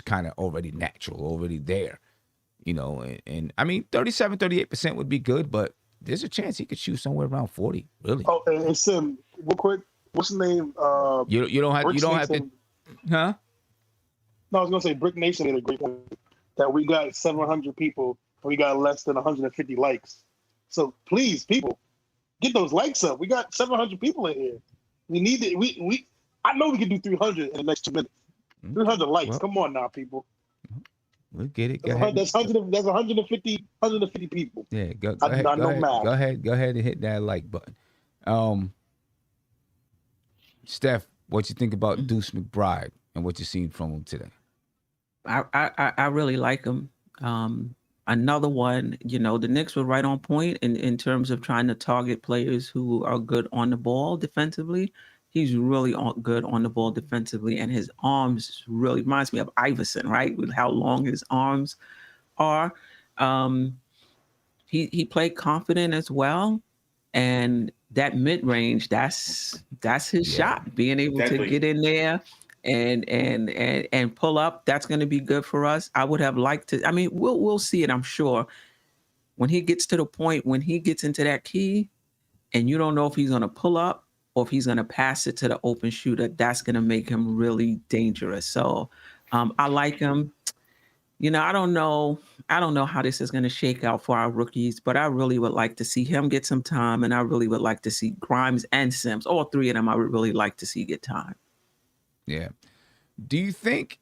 kind of already natural, already there. And I mean, 37, 38% would be good, but there's a chance he could shoot somewhere around 40, really. Oh, and Sim, real quick, what's the name? You don't have to, huh? No, I was gonna say Brick Nation made a great point that we got 700 people and we got less than 150 likes. So please, people, get those likes up. We got 700 people in here. We need it. I know we can do 300 in the next 2 minutes. 300 likes. Well, come on now, people. We'll get it. That's 150 people. Yeah, go ahead and hit that like button. Steph, what you think about Deuce McBride and what you seen from him today? I really like him. Another one, the Knicks were right on point in terms of trying to target players who are good on the ball defensively. He's really good on the ball defensively, and his arms really reminds me of Iverson, right? With how long his arms are. he played confident as well, and that mid range, that's his Yeah. shot. Being able to Deadly. get in there and pull up, that's going to be good for us. I would have liked to. I mean, we'll see it. I'm sure when he gets to the point when he gets into that key, and you don't know if he's going to pull up or if he's going to pass it to the open shooter. That's going to make him really dangerous. So I like him. You know, I don't know how this is going to shake out for our rookies, but I really would like to see him get some time, and I really would like to see Grimes and Sims, all three of them. I would really like to see get time. Yeah. Do you think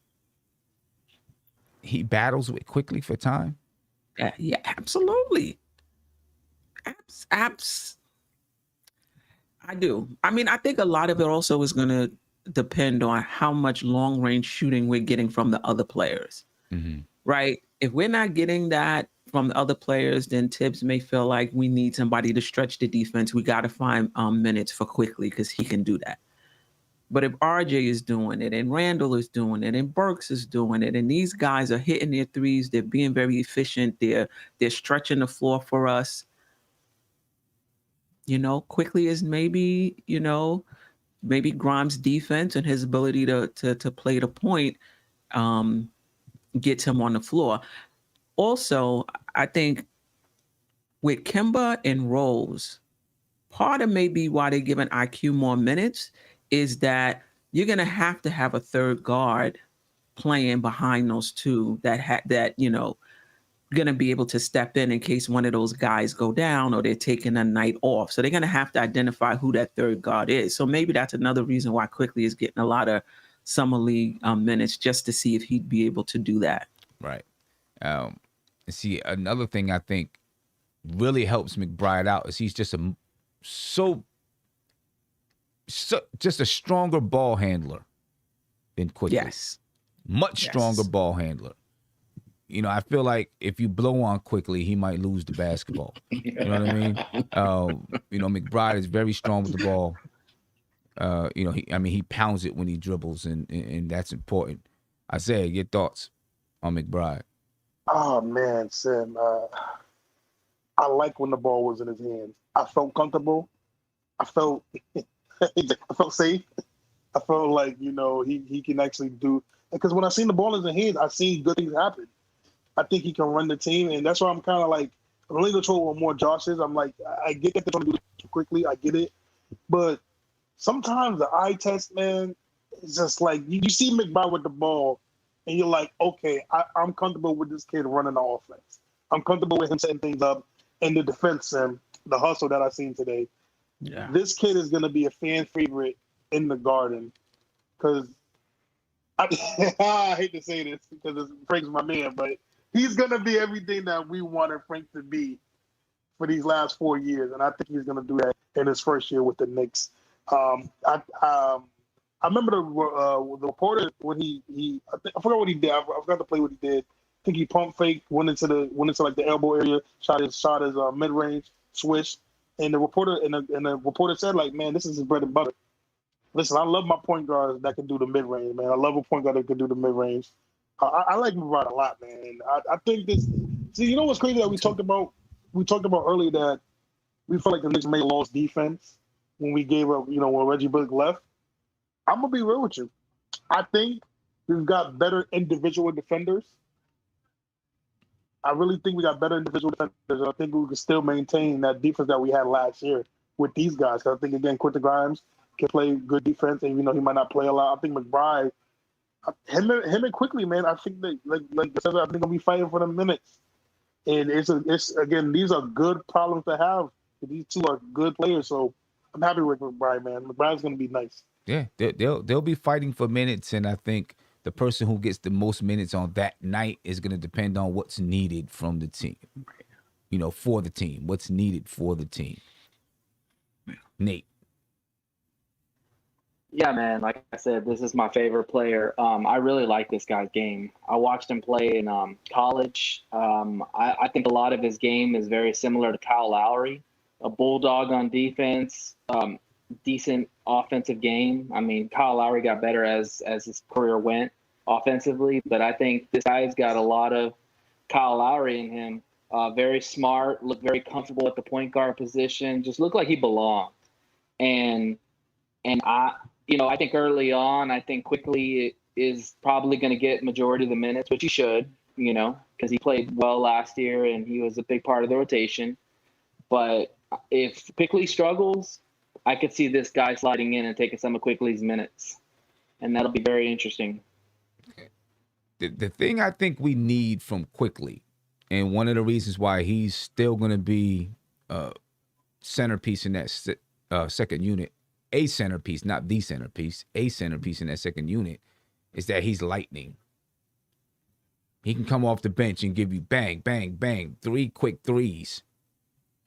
he battles with quickly for time? Yeah, absolutely. Abs. I do. I mean, I think a lot of it also is going to depend on how much long range shooting we're getting from the other players. Mm-hmm. Right? If we're not getting that from the other players, then Tibbs may feel like we need somebody to stretch the defense. We got to find minutes for quickly because he can do that. But if RJ is doing it and Randall is doing it and Burks is doing it and these guys are hitting their threes, they're being very efficient, they're stretching the floor for us. You know, quickly is maybe, maybe Grimes' defense and his ability to play the point gets him on the floor. Also, I think with Kemba and Rose, part of maybe why they're giving IQ more minutes is that you're going to have a third guard playing behind those two that going to be able to step in case one of those guys go down or they're taking a night off. So they're going to have to identify who that third guard is. So maybe that's another reason why Quickly is getting a lot of summer league minutes, just to see if he'd be able to do that. Right. See, another thing I think really helps McBride out is he's just just a stronger ball handler than Quickly. Yes. Much stronger ball handler. You know, I feel like if you blow on Quickly, he might lose the basketball. You know what I mean? McBride is very strong with the ball. He pounds it when he dribbles, and that's important. Isaiah, your thoughts on McBride? Oh man, Sim. I like when the ball was in his hands. I felt comfortable. I felt safe. I felt like he can actually do, because when I seen the ball in his hands, I seen good things happen. I think he can run the team, and that's why I'm kind of like I'm really control what more Josh is. I'm like, I get that they're trying to do it quickly. I get it, but sometimes the eye test, man, is just like you see McBride with the ball, and you're like, okay, I'm comfortable with this kid running the offense. I'm comfortable with him setting things up, and the defense and the hustle that I've seen today. Yeah, this kid is gonna be a fan favorite in the Garden, because I hate to say this because Frank's my man, but he's going to be everything that we wanted Frank to be for these last 4 years, and I think he's going to do that in his first year with the Knicks. I remember the reporter when I forgot what he did. I forgot to play what he did. I think he pump faked, went into like the elbow area, shot his mid range swish, and the reporter said, like, man, this is his bread and butter. Listen, I love my point guards that can do the mid range, man. I love a point guard that can do the mid range. I like McBride a lot, man. I think this. See, you know what's crazy that we talked about earlier, that we felt like the Knicks made lost defense when we gave up. When Reggie Bullock left. I'm gonna be real with you. I think we've got better individual defenders. I really think we got better individual defenders. I think we can still maintain that defense that we had last year with these guys. I think again, Quentin Grimes can play good defense, and he might not play a lot. I think McBride. Him and Quickly, man. I think that like I said, I think they'll be fighting for the minutes, and it's again, these are good problems to have. These two are good players, so I'm happy with McBride, man. McBride's gonna be nice. Yeah, they'll be fighting for minutes, and I think the person who gets the most minutes on that night is going to depend on what's needed from the team. For the team, what's needed for the team. Nate. Yeah, man. Like I said, this is my favorite player. I really like this guy's game. I watched him play in college. I think a lot of his game is very similar to Kyle Lowry, a bulldog on defense, decent offensive game. I mean, Kyle Lowry got better as his career went offensively, but I think this guy's got a lot of Kyle Lowry in him. very smart, looked very comfortable at the point guard position, just looked like he belonged. And I think early on, I think quickly is probably going to get majority of the minutes, which he should, because he played well last year and he was a big part of the rotation. But if Quickly struggles, I could see this guy sliding in and taking some of Quickly's minutes, and that'll be very interesting. The thing I think we need from Quickly, and one of the reasons why he's still going to be a centerpiece in that second unit, a centerpiece, not the centerpiece, a centerpiece in that second unit, is that he's lightning. He can come off the bench and give you bang, bang, bang, 3 quick threes.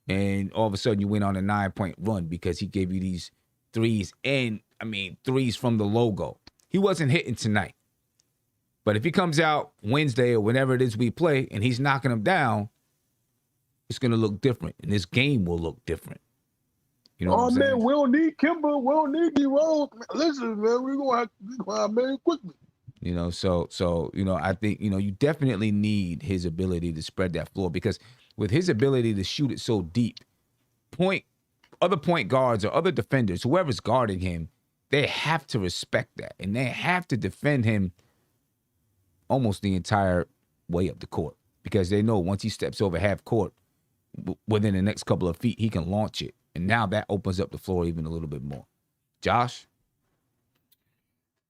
And all of a sudden you went on a 9-point run because he gave you these threes. And, threes from the logo. He wasn't hitting tonight. But if he comes out Wednesday or whenever it is we play and he's knocking them down, it's going to look different. And this game will look different. You know what I'm saying? Man, we don't need Kimber. We don't need D-Rose. Listen, man, we're going to have very quickly. So I think, you definitely need his ability to spread that floor, because with his ability to shoot it so deep, other point guards or other defenders, whoever's guarding him, they have to respect that. And they have to defend him almost the entire way up the court, because they know once he steps over half court, within the next couple of feet, he can launch it. And now that opens up the floor even a little bit more. Josh?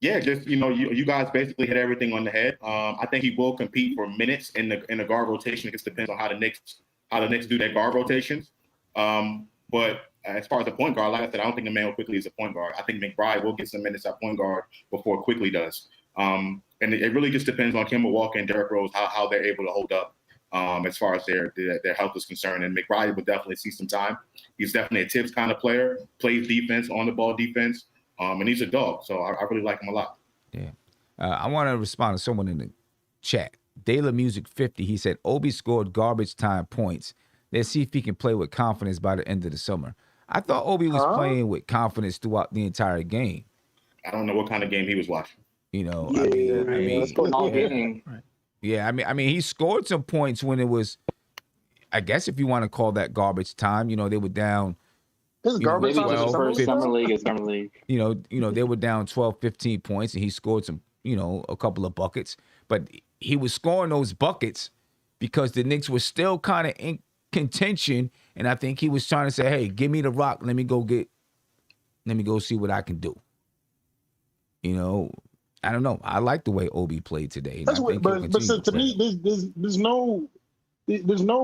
Yeah, just you guys basically hit everything on the head. I think he will compete for minutes in the guard rotation. It just depends on how the Knicks do their guard rotations. But as far as the point guard, like I said, I don't think Emmanuel Quickly is a point guard. I think McBride will get some minutes at point guard before Quickly does. And it really just depends on Kemba Walker and Derrick Rose how they're able to hold up as far as their health is concerned. And McBride would definitely see some time. He's definitely a tips kind of player, plays defense, on the ball defense. And he's a dog, so I really like him a lot. Yeah. I want to respond to someone in the chat. Dela Music 50, he said, Obi scored garbage time points. Let's see if he can play with confidence by the end of the summer. I thought Obi was playing with confidence throughout the entire game. I don't know what kind of game he was watching. He scored some points when it was, I guess if you want to call that garbage time, they were down. This is garbage time. Summer league. They were down 12, 15 points, and he scored some, a couple of buckets. But he was scoring those buckets because the Knicks were still kind of in contention, and I think he was trying to say, "Hey, give me the rock. Let me go see what I can do." I don't know. I like the way Obi played today. That's what, but so to me, there's no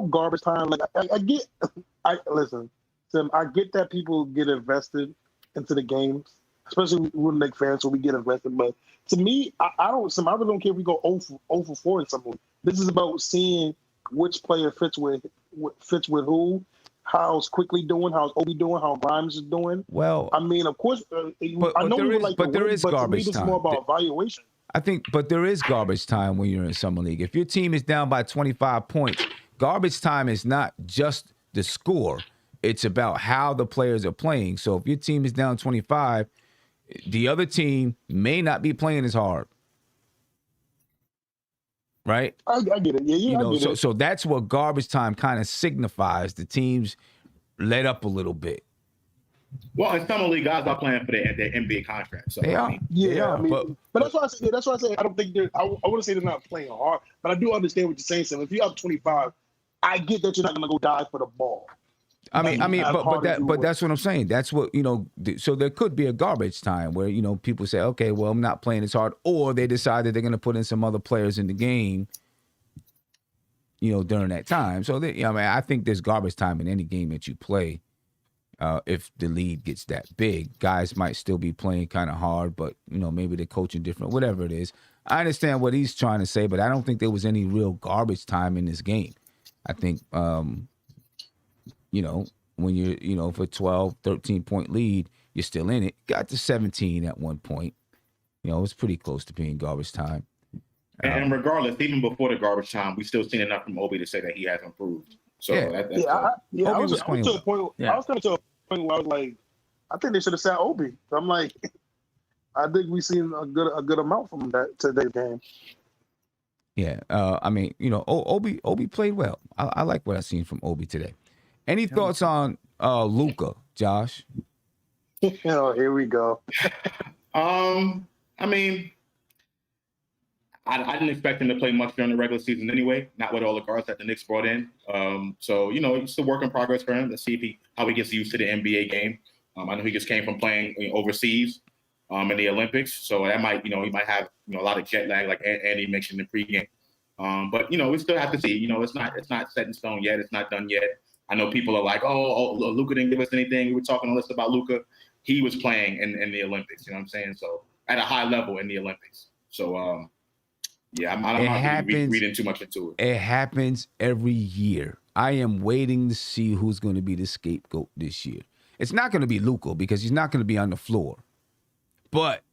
garbage time. Like I listen. Tim, I get that people get invested into the games, especially we're Knicks fans, so we get invested. But to me, I really don't care if we go 0 for 4 in something. This is about seeing which player fits with who, how's Quickly doing, how's Obi doing, how Grimes is doing. Well, of course, I know we would like to win, but to me, this is more about evaluation. I think, but there is garbage time when you're in Summer League. If your team is down by 25 points, garbage time is not just the score. It's about how the players are playing. So if your team is down 25, the other team may not be playing as hard. Right? I get it. Yeah, I get it. So that's what garbage time kind of signifies. The teams let up a little bit. Well, in Summer League, guys are playing for their NBA contracts. So, they are. But that's why I say I don't think I wouldn't say they're not playing hard, but I do understand what you're saying. So if you're up 25, I get that you're not going to go die for the ball. But that's what I'm saying. That's what, so there could be a garbage time where, people say, okay, well, I'm not playing as hard, or they decide that they're going to put in some other players in the game, during that time. So, I think there's garbage time in any game that you play. If the lead gets that big, guys might still be playing kind of hard, but, maybe they're coaching different, whatever it is. I understand what he's trying to say, but I don't think there was any real garbage time in this game. I think, when you're, for 12, 13-point lead, you're still in it. Got to 17 at one point. It was pretty close to being garbage time. And regardless, even before the garbage time, we still seen enough from Obi to say that he has improved. So I was coming to a point where I was like, I think they should have sat Obi. I'm like, I think we've seen a good amount from that today's game. Yeah. I mean, Obi played well. I like what I've seen from Obi today. Any thoughts on Luka, Josh? Here we go. I mean, I didn't expect him to play much during the regular season anyway, not with all the guards that the Knicks brought in. So, it's a work in progress for him. Let's see how he gets used to the NBA game. I know he just came from playing overseas in the Olympics. So that might, he might have, a lot of jet lag, like Andy mentioned in the pregame. But, we still have to see. It's not set in stone yet. It's not done yet. I know people are like, Luka didn't give us anything. We were talking a list about Luka. He was playing in the Olympics, you know what I'm saying? So at a high level in the Olympics. So, yeah, I'm not really reading too much into it. It happens every year. I am waiting to see who's going to be the scapegoat this year. It's not going to be Luka because he's not going to be on the floor. But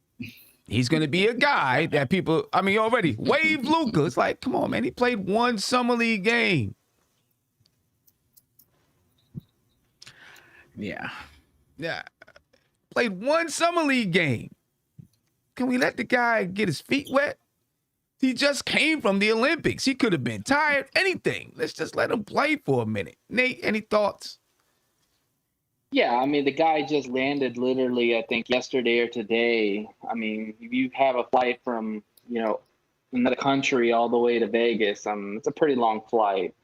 he's going to be a guy that people, already wave Luka. It's like, come on, man. He played one summer league game. Yeah. Yeah. Played one summer league game. Can we let the guy get his feet wet? He just came from the Olympics. He could have been tired, anything. Let's just let him play for a minute. Nate, any thoughts? Yeah, the guy just landed literally, I think, yesterday or today. If you have a flight from, another country all the way to Vegas, it's a pretty long flight.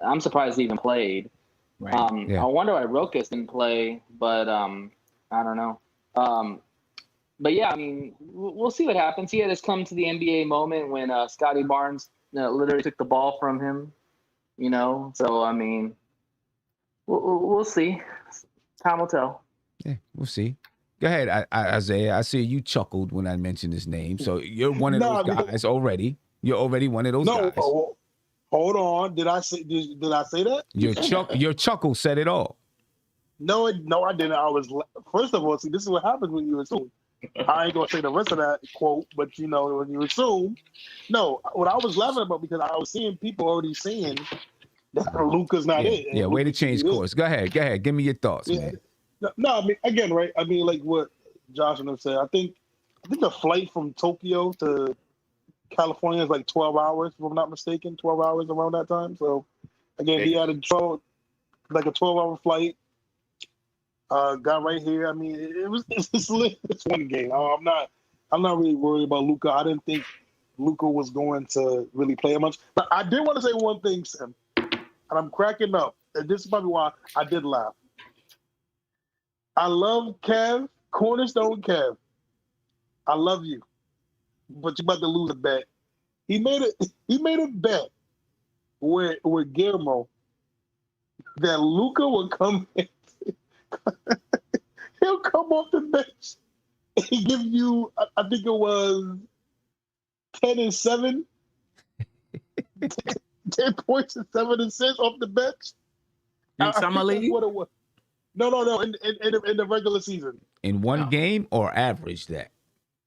I'm surprised he even played. Right. I wonder why Rokas didn't play, but I don't know. But yeah, we'll see what happens. He had this come to the NBA moment when Scotty Barnes literally took the ball from him, So, we'll see. Time will tell. Yeah, we'll see. Go ahead, Isaiah. I see you chuckled when I mentioned his name. So you're one of those guys already. You're already one of those guys. No, hold on. Did I say that? Your chuckle said it all. No, I didn't. First of all, see, this is what happens when you assume. I ain't gonna say the rest of that quote, but when you assume. No, what I was laughing about because I was seeing people already saying that Luka's not it. Yeah, way to change course. Go ahead. Give me your thoughts, man. No, again, right? Like what Josh and them said. I think the flight from Tokyo to California is like 12 hours, if I'm not mistaken. 12 hours around that time. So again, he had a 12-hour flight. Got right here. It's one game. I'm not really worried about Luka. I didn't think Luka was going to really play much. But I did want to say one thing, Sam, and I'm cracking up. And this is probably why I did laugh. I love Kev, Cornerstone Kev. I love you, but you're about to lose a bet. He made a bet with Guillermo that Luka would come in. He'll come off the bench and give you, I think it was 10 and 7, 10 points and 7 assists off the bench. In summer league? What it was. No, in the regular season. In one game or average that?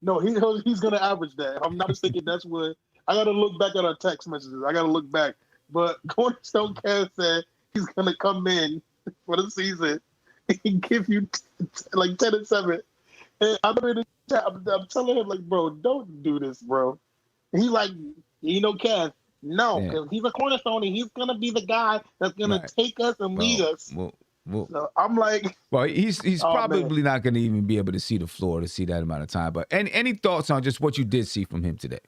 No, he's going to average that. If I'm not mistaken, that's what, I got to look back at our text messages. I got to look back. But Cornerstone Cass said he's going to come in for the season and give you like 10 and 7. And I'm in the chat. I'm telling him, like, bro, don't do this, bro. And he's like, Cass, no, because he's a cornerstone and he's going to be the guy that's going to take us and lead us. So I'm like, well, he's probably not going to even be able to see the floor to see that amount of time. But any thoughts on just what you did see from him today?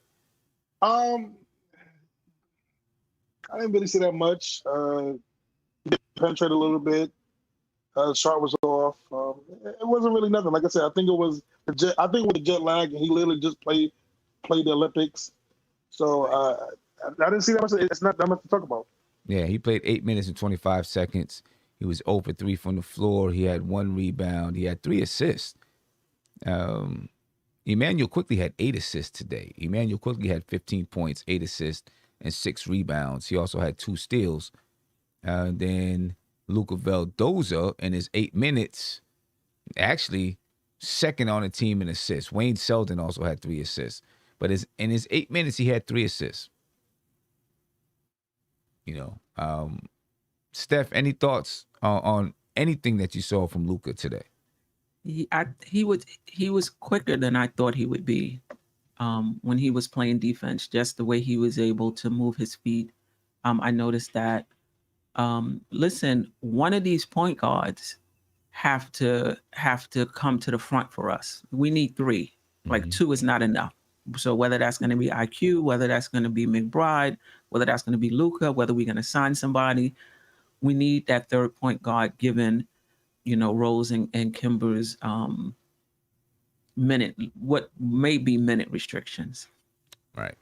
I didn't really see that much. He penetrated a little bit. Shot was off. It wasn't really nothing. Like I said, I think it was with the jet lag, and he literally just played the Olympics. So I didn't see that much. It's not that much to talk about. Yeah, he played 8 minutes and 25 seconds. He was 0 for 3 from the floor. He had 1 rebound. He had 3 assists. Emmanuel Quickly had 8 assists today. Emmanuel Quickly had 15 points, 8 assists, and 6 rebounds. He also had 2 steals. Then Luca Veldoza in his 8 minutes, actually second on the team in assists. Wayne Selden also had 3 assists. But in his 8 minutes, he had 3 assists. Steph, any thoughts on anything that you saw from Luca today? He was quicker than I thought he would be. when he was playing defense, just the way he was able to move his feet. I noticed that. Listen, one of these point guards have to come to the front for us. We need three. Like two is not enough. So whether that's going to be IQ, whether that's going to be McBride, whether that's going to be Luka, whether we're going to sign somebody, we need that third point guard given, Rose and Kimber's what may be minute restrictions. Right.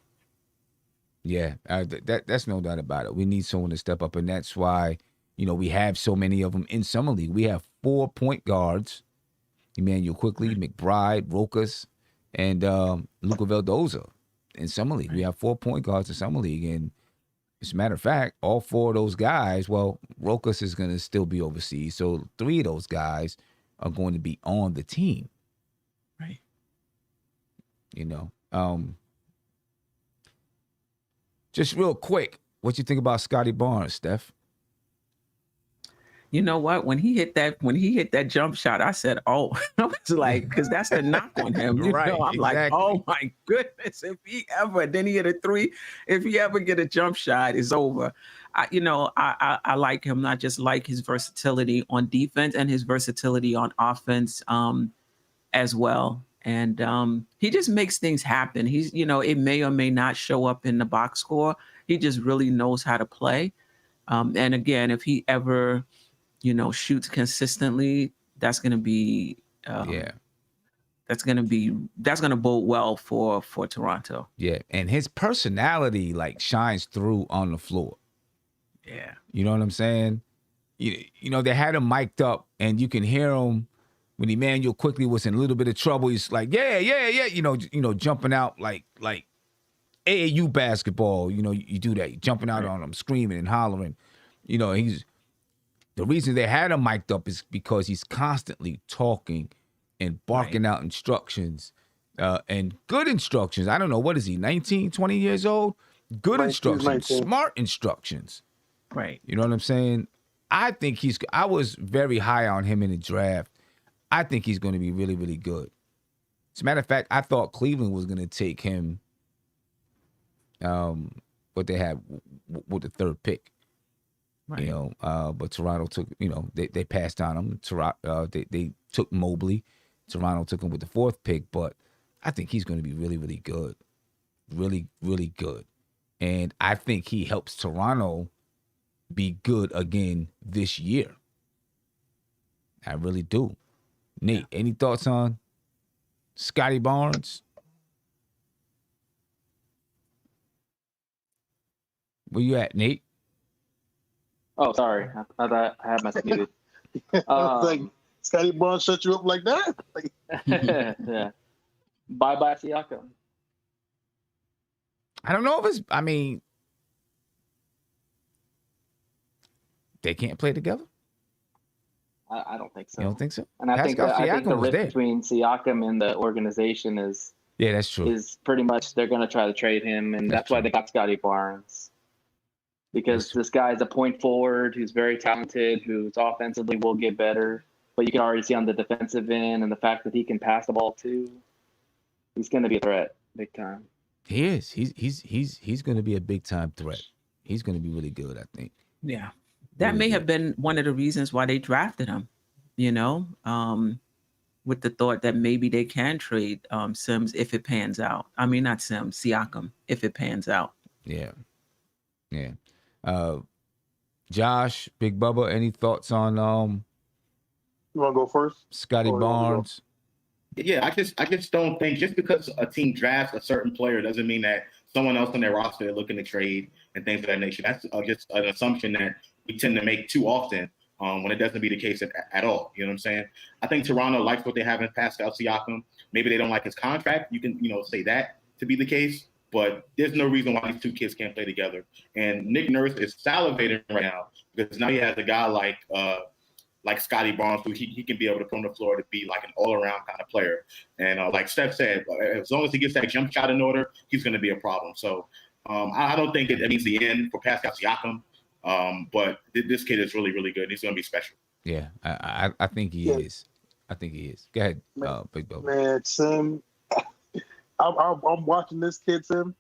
Yeah, that's no doubt about it. We need someone to step up, and that's why, we have so many of them in Summer League. We have 4 point guards, Emmanuel Quickly, McBride, Rokas, and Luka Vildoza in Summer League. We have 4 point guards in Summer League, and as a matter of fact, all 4 of those guys, well, Rokas is going to still be overseas, so 3 of those guys are going to be on the team. Right. Just real quick, what you think about Scotty Barnes, Steph? You know what? When he hit that jump shot, I said, "Oh," I was like, because that's the knock on him. Right, I'm exactly. like, "Oh my goodness!" If he ever, then he hit a 3. If he ever get a jump shot, it's over. I like him. Not just like his versatility on defense and his versatility on offense, as well. And he just makes things happen. He's, it may or may not show up in the box score. He just really knows how to play. And again, if he ever, shoots consistently, that's going to be, that's going to bode well for Toronto. Yeah, and his personality shines through on the floor. Yeah, you know what I'm saying. They had him mic'd up, and you can hear him when Emmanuel Quickly was in a little bit of trouble. He's like, yeah, jumping out like AAU basketball. You do that, jumping out on him, screaming and hollering. He's the reason they had him mic'd up is because he's constantly talking and barking out instructions, and good instructions. I don't know, what is he, 19, 20 years old? Good instructions, 19. Smart instructions. right. You know what I'm saying? I think I was very high on him in the draft. I think he's going to be really, really good. As a matter of fact, I thought Cleveland was going to take him, what they had with the 3rd pick. Right. But Toronto took, they passed on him. They took Mobley. Toronto took him with the 4th pick, but I think he's going to be really, really good. Really, really good. And I think he helps Toronto be good again this year. I really do. Nate, any thoughts on Scotty Barnes? Where you at, Nate? Oh, sorry. I thought I had myself muted. Like Scotty Barnes shut you up like that? Yeah. Bye-bye, Siakam. I don't know if they can't play together. I don't think so. You don't think so? And I think the Siakam was rift there. between Siakam and the organization is that's true. Is pretty much they're going to try to trade him, and that's why they got Scotty Barnes. Because this guy is a point forward who's very talented, who's offensively will get better, but you can already see on the defensive end and the fact that he can pass the ball too, he's going to be a threat big time. He is. He's going to be a big time threat. He's going to be really good, I think. Yeah. That may have been one of the reasons why they drafted him, with the thought that maybe they can trade Sims if it pans out. I mean, not Sims, Siakam, if it pans out. Yeah. Yeah. Josh, Big Bubba, any thoughts on You want to go first? Scotty Barnes? Yeah, I just don't think just because a team drafts a certain player doesn't mean that someone else on their roster is looking to trade and things of that nature. That's just an assumption that we tend to make too often when it doesn't be the case at all. You know what I'm saying? I think Toronto likes what they have in Pascal Siakam. Maybe they don't like his contract. You can, say that to be the case. But there's no reason why these two kids can't play together. And Nick Nurse is salivating right now because now he has a guy like Scotty Barnes, who he can be able to put on the floor to be like an all-around kind of player. And like Steph said, as long as he gets that jump shot in order, he's going to be a problem. So I don't think it means the end for Pascal Siakam. But this kid is really, really good. He's going to be special. Yeah, I think he is. I think he is. Go ahead, Big Bubba. Man, Sim, I'm watching this kid, Sim,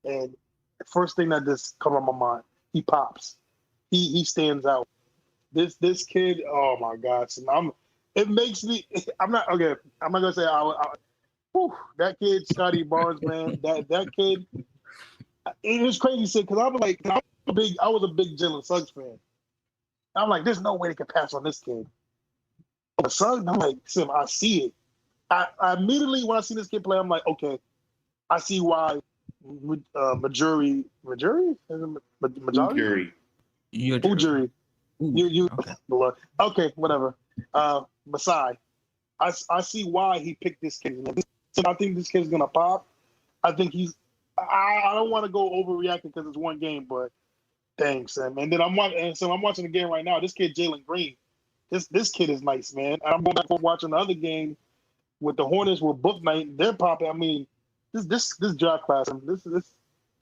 and the first thing that just comes on my mind, he pops. He stands out. This kid, oh my God, Sim, it makes me. I'm not okay. I'm not gonna say whew, that kid, Scotty Barnes, man. That kid, it was crazy, Sim, because I was a big Jalen Suggs fan. I'm like, there's no way they can pass on this kid. But Suggs, I'm like, Sim, I see it. I immediately when I see this kid play, I'm like, okay, I see why Majuri, Ujiri. Ujiri, you Okay. okay, whatever. Masai, I see why he picked this kid. So I think this kid's gonna pop. I think I don't want to go overreacting because it's one game, but dang, Sam. And then I'm watching the game right now. This kid Jalen Green, this kid is nice, man. And I'm going back and watching the other game with the Hornets with Book Night. They're popping. I mean, this draft class,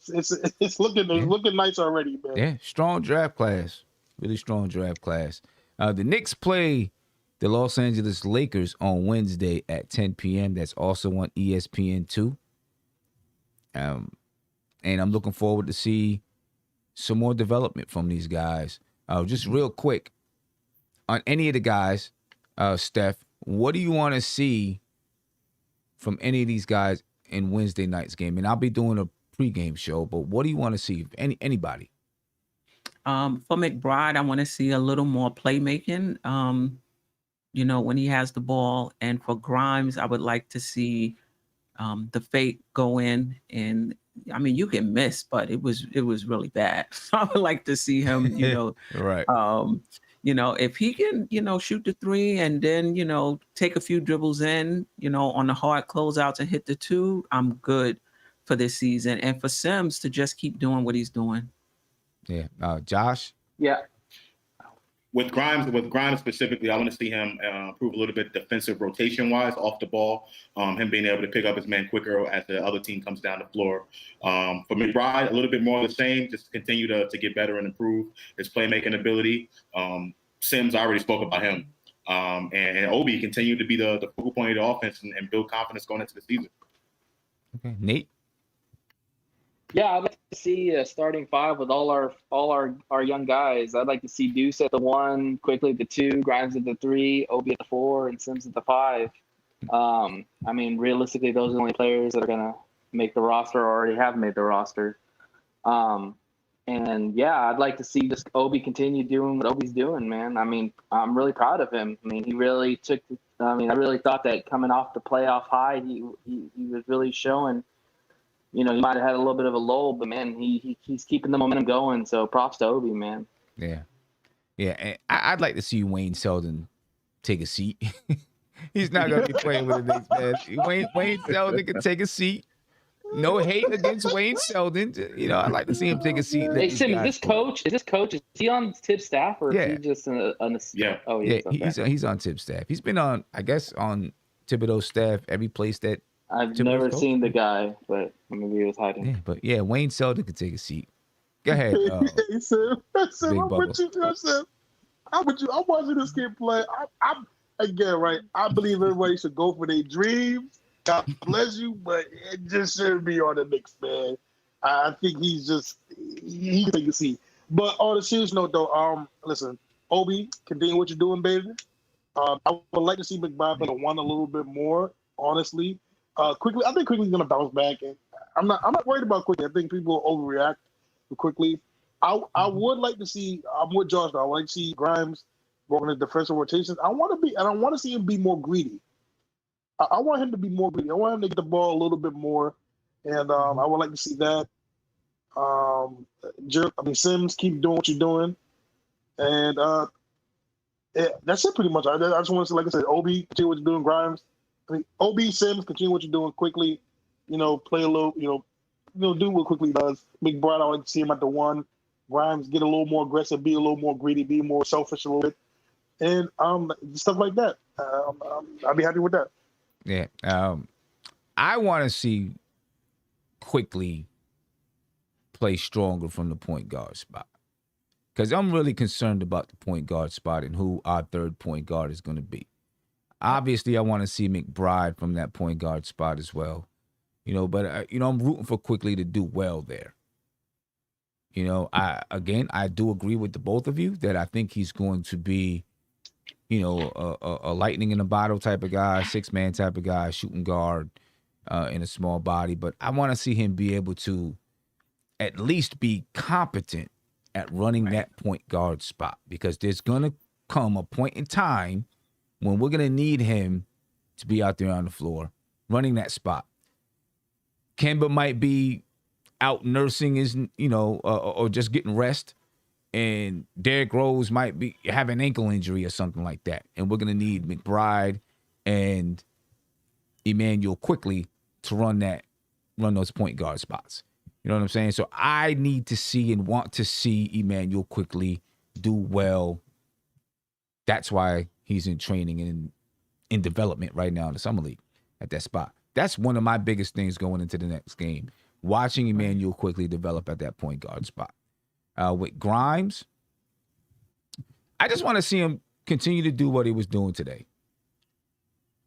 it's looking nice already, man. Yeah, strong draft class. Really strong draft class. The Knicks play the Los Angeles Lakers on Wednesday at 10 p.m. That's also on ESPN2. And I'm looking forward to see some more development from these guys. Just real quick, on any of the guys, Steph, what do you want to see from any of these guys in Wednesday night's game? And I'll be doing a pregame show, but what do you want to see? Anybody? For McBride, I want to see a little more playmaking, when he has the ball. And for Grimes, I would like to see the fake go in. And I mean, you can miss, but it was really bad. So I would like to see him, Right. If he can, shoot the three and then, take a few dribbles in, on the hard closeouts and hit the two, I'm good for this season. And for Sims to just keep doing what he's doing. Yeah. Josh? Yeah. With Grimes specifically, I want to see him improve a little bit defensive rotation-wise off the ball, him being able to pick up his man quicker as the other team comes down the floor. For McBride, a little bit more of the same, just continue to get better and improve his playmaking ability. Sims, I already spoke about him. And Obi continue to be the focal point of the offense and build confidence going into the season. Okay. Nate? Yeah, I'd like to see a starting five with all our young guys. I'd like to see Deuce at the 1, quickly at the 2, Grimes at the 3, Obi at the 4, and Sims at the 5. I mean, realistically, those are the only players that are gonna make the roster or already have made the roster. And yeah, I'd like to see just Obi continue doing what Obi's doing, man. I mean, I'm really proud of him. I mean, he really I really thought that coming off the playoff high, he was really showing. He might have had a little bit of a lull, but man, he's keeping the momentum going. So props to Obi, man. Yeah. Yeah. And I'd like to see Wayne Selden take a seat. He's not going to be playing with the Knicks, man. Wayne Selden can take a seat. No hate against Wayne Selden. I'd like to see him take a seat. Hey, Sim, is this coach, is he on Tibbs' staff or is he just on the Yeah. Oh, yeah, okay. he's on Tibbs' staff. He's been on Thibodeau's staff every place that I've never seen the guy, but maybe he was hiding. Yeah, but yeah, Wayne Selden could take a seat. Go ahead. Hey, Sam, Big I'm with you, Sam. I'm watching this kid play. I'm again, right? I believe everybody should go for their dreams. God bless you, but it just shouldn't be on the Knicks, man. I think he can take a seat. But on a serious note, though, listen, Obi, continue what you're doing, baby. I would like to see McBride play the 1 a little bit more, honestly. Quickly, I think Quickly's gonna bounce back, and I'm not worried about Quickly. I think people overreact to Quickly. I would like to see. I'm with Josh though. I would like to see Grimes working the defensive rotations. I want to see him be more greedy. I want him to be more greedy. I want him to get the ball a little bit more, and I would like to see that. Sims, keep doing what you're doing, and that's it pretty much. I just want to see, like I said, Obi, continue what you're doing, Grimes. Obi, Sims, continue what you're doing quickly. Play a little. Do what Quickly does. McBride, I like to see him at the 1. Grimes, get a little more aggressive, be a little more greedy, be more selfish a little bit, and stuff like that. I'd be happy with that. Yeah. I want to see Quickly play stronger from the point guard spot, because I'm really concerned about the point guard spot and who our third point guard is going to be. Obviously, I want to see McBride from that point guard spot as well. But I'm rooting for Quickly to do well there. I do agree with the both of you that I think he's going to be, a lightning in a bottle type of guy, 6-man type of guy, shooting guard in a small body. But I want to see him be able to at least be competent at running that point guard spot, because there's going to come a point in time when we're going to need him to be out there on the floor running that spot. Kemba might be out nursing his, or just getting rest, and Derrick Rose might be have an ankle injury or something like that, and we're going to need McBride and Emmanuel Quickly to run those point guard spots. You know what I'm saying? So I need to see and want to see Emmanuel Quickly do well. That's why he's in training and in development right now in the Summer League at that spot. That's one of my biggest things going into the next game, watching Emmanuel Quickly develop at that point guard spot. With Grimes, I just want to see him continue to do what he was doing today.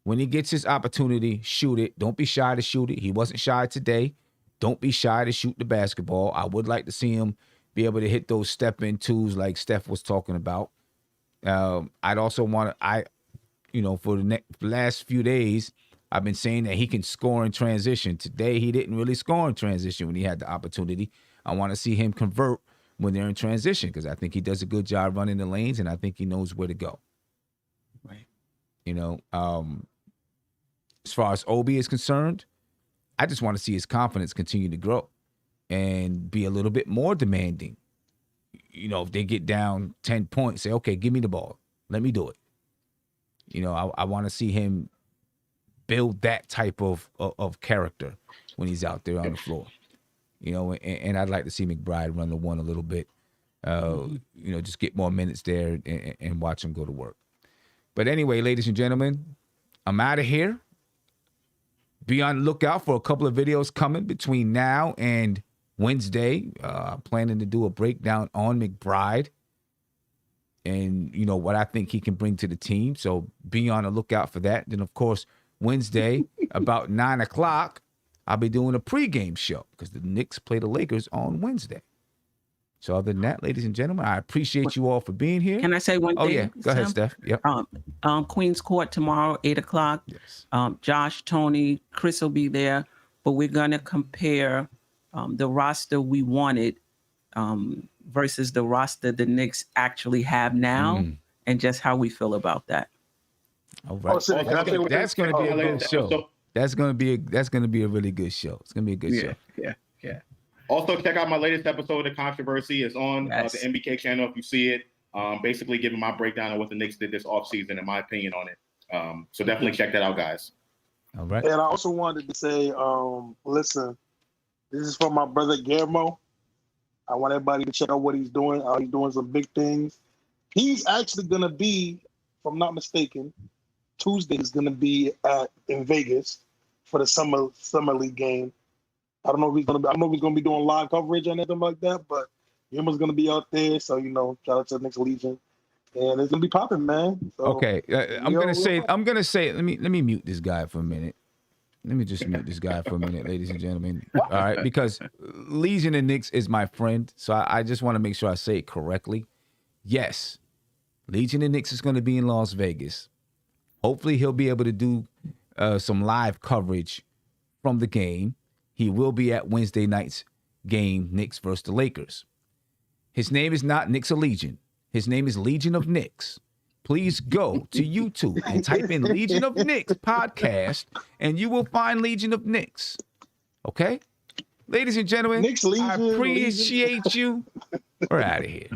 When he gets his opportunity, shoot it. Don't be shy to shoot it. He wasn't shy today. Don't be shy to shoot the basketball. I would like to see him be able to hit those step-in twos like Steph was talking about. I'd also want to, for the last few days, I've been saying that he can score in transition. Today, he didn't really score in transition when he had the opportunity. I want to see him convert when they're in transition, because I think he does a good job running the lanes, and I think he knows where to go. Right. As far as Obi is concerned, I just want to see his confidence continue to grow and be a little bit more demanding. If they get down 10 points, say, okay, give me the ball. Let me do it. I want to see him build that type of character when he's out there on the floor. And I'd like to see McBride run the one a little bit, just get more minutes there and watch him go to work. But anyway, ladies and gentlemen, I'm out of here. Be on the lookout for a couple of videos coming between now and Wednesday. I'm planning to do a breakdown on McBride and, what I think he can bring to the team. So be on the lookout for that. Then, of course, Wednesday, about 9 o'clock, I'll be doing a pregame show because the Knicks play the Lakers on Wednesday. So other than that, ladies and gentlemen, I appreciate you all for being here. Can I say one thing? Oh, yeah. Go ahead, Steph. Yep. Queen's Court tomorrow, 8 o'clock. Yes. Josh, Tony, Chris will be there. But we're going to compare the roster we wanted versus the roster the Knicks actually have now and just how we feel about that. All right. That's going to be a good show. That's going to be a really good show. It's going to be a good show. Yeah. Also, check out my latest episode of Controversy. It's on the MBK channel if you see it. Basically giving my breakdown of what the Knicks did this offseason and my opinion on it. So definitely check that out, guys. All right. And I also wanted to say, listen, this is from my brother Guillermo. I want everybody to check out what he's doing. He's doing some big things. He's actually going to be, if I'm not mistaken, Tuesday is going to be in Vegas for the summer league game. I don't know if he's going to be doing live coverage or anything like that, but Guillermo's going to be out there. So, shout out to the Knicks Legion. And it's going to be popping, man. So, okay. I'm going to say, let me mute this guy for a minute. Let me just mute this guy for a minute, ladies and gentlemen. All right, because Legion and Knicks is my friend, so I just want to make sure I say it correctly. Yes, Legion and Knicks is going to be in Las Vegas. Hopefully, he'll be able to do some live coverage from the game. He will be at Wednesday night's game, Knicks versus the Lakers. His name is not Knicks of Legion. His name is Legion of Knicks. Please go to YouTube and type in Legion of Knicks podcast, and you will find Legion of Knicks. Okay? Ladies and gentlemen, Knicks, Legion, I appreciate you. We're out of here.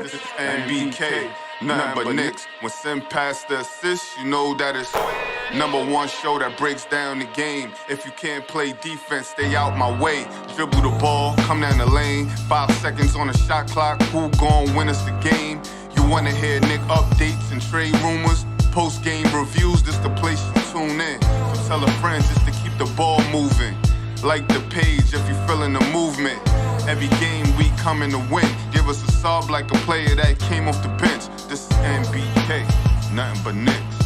This is MBK, nothing but Knicks. When send past the assist, you know that it's #1 show that breaks down the game. If you can't play defense, stay out my way. Dribble the ball, come down the lane. 5 seconds on the shot clock, who gon' win us the game? You wanna hear Nick updates and trade rumors? Post-game reviews, this the place you tune in. So tell a friend just to keep the ball moving. Like the page if you feeling the movement. Every game we coming to win. Give us a sub like a player that came off the bench. This is MBK, nothing but Knicks.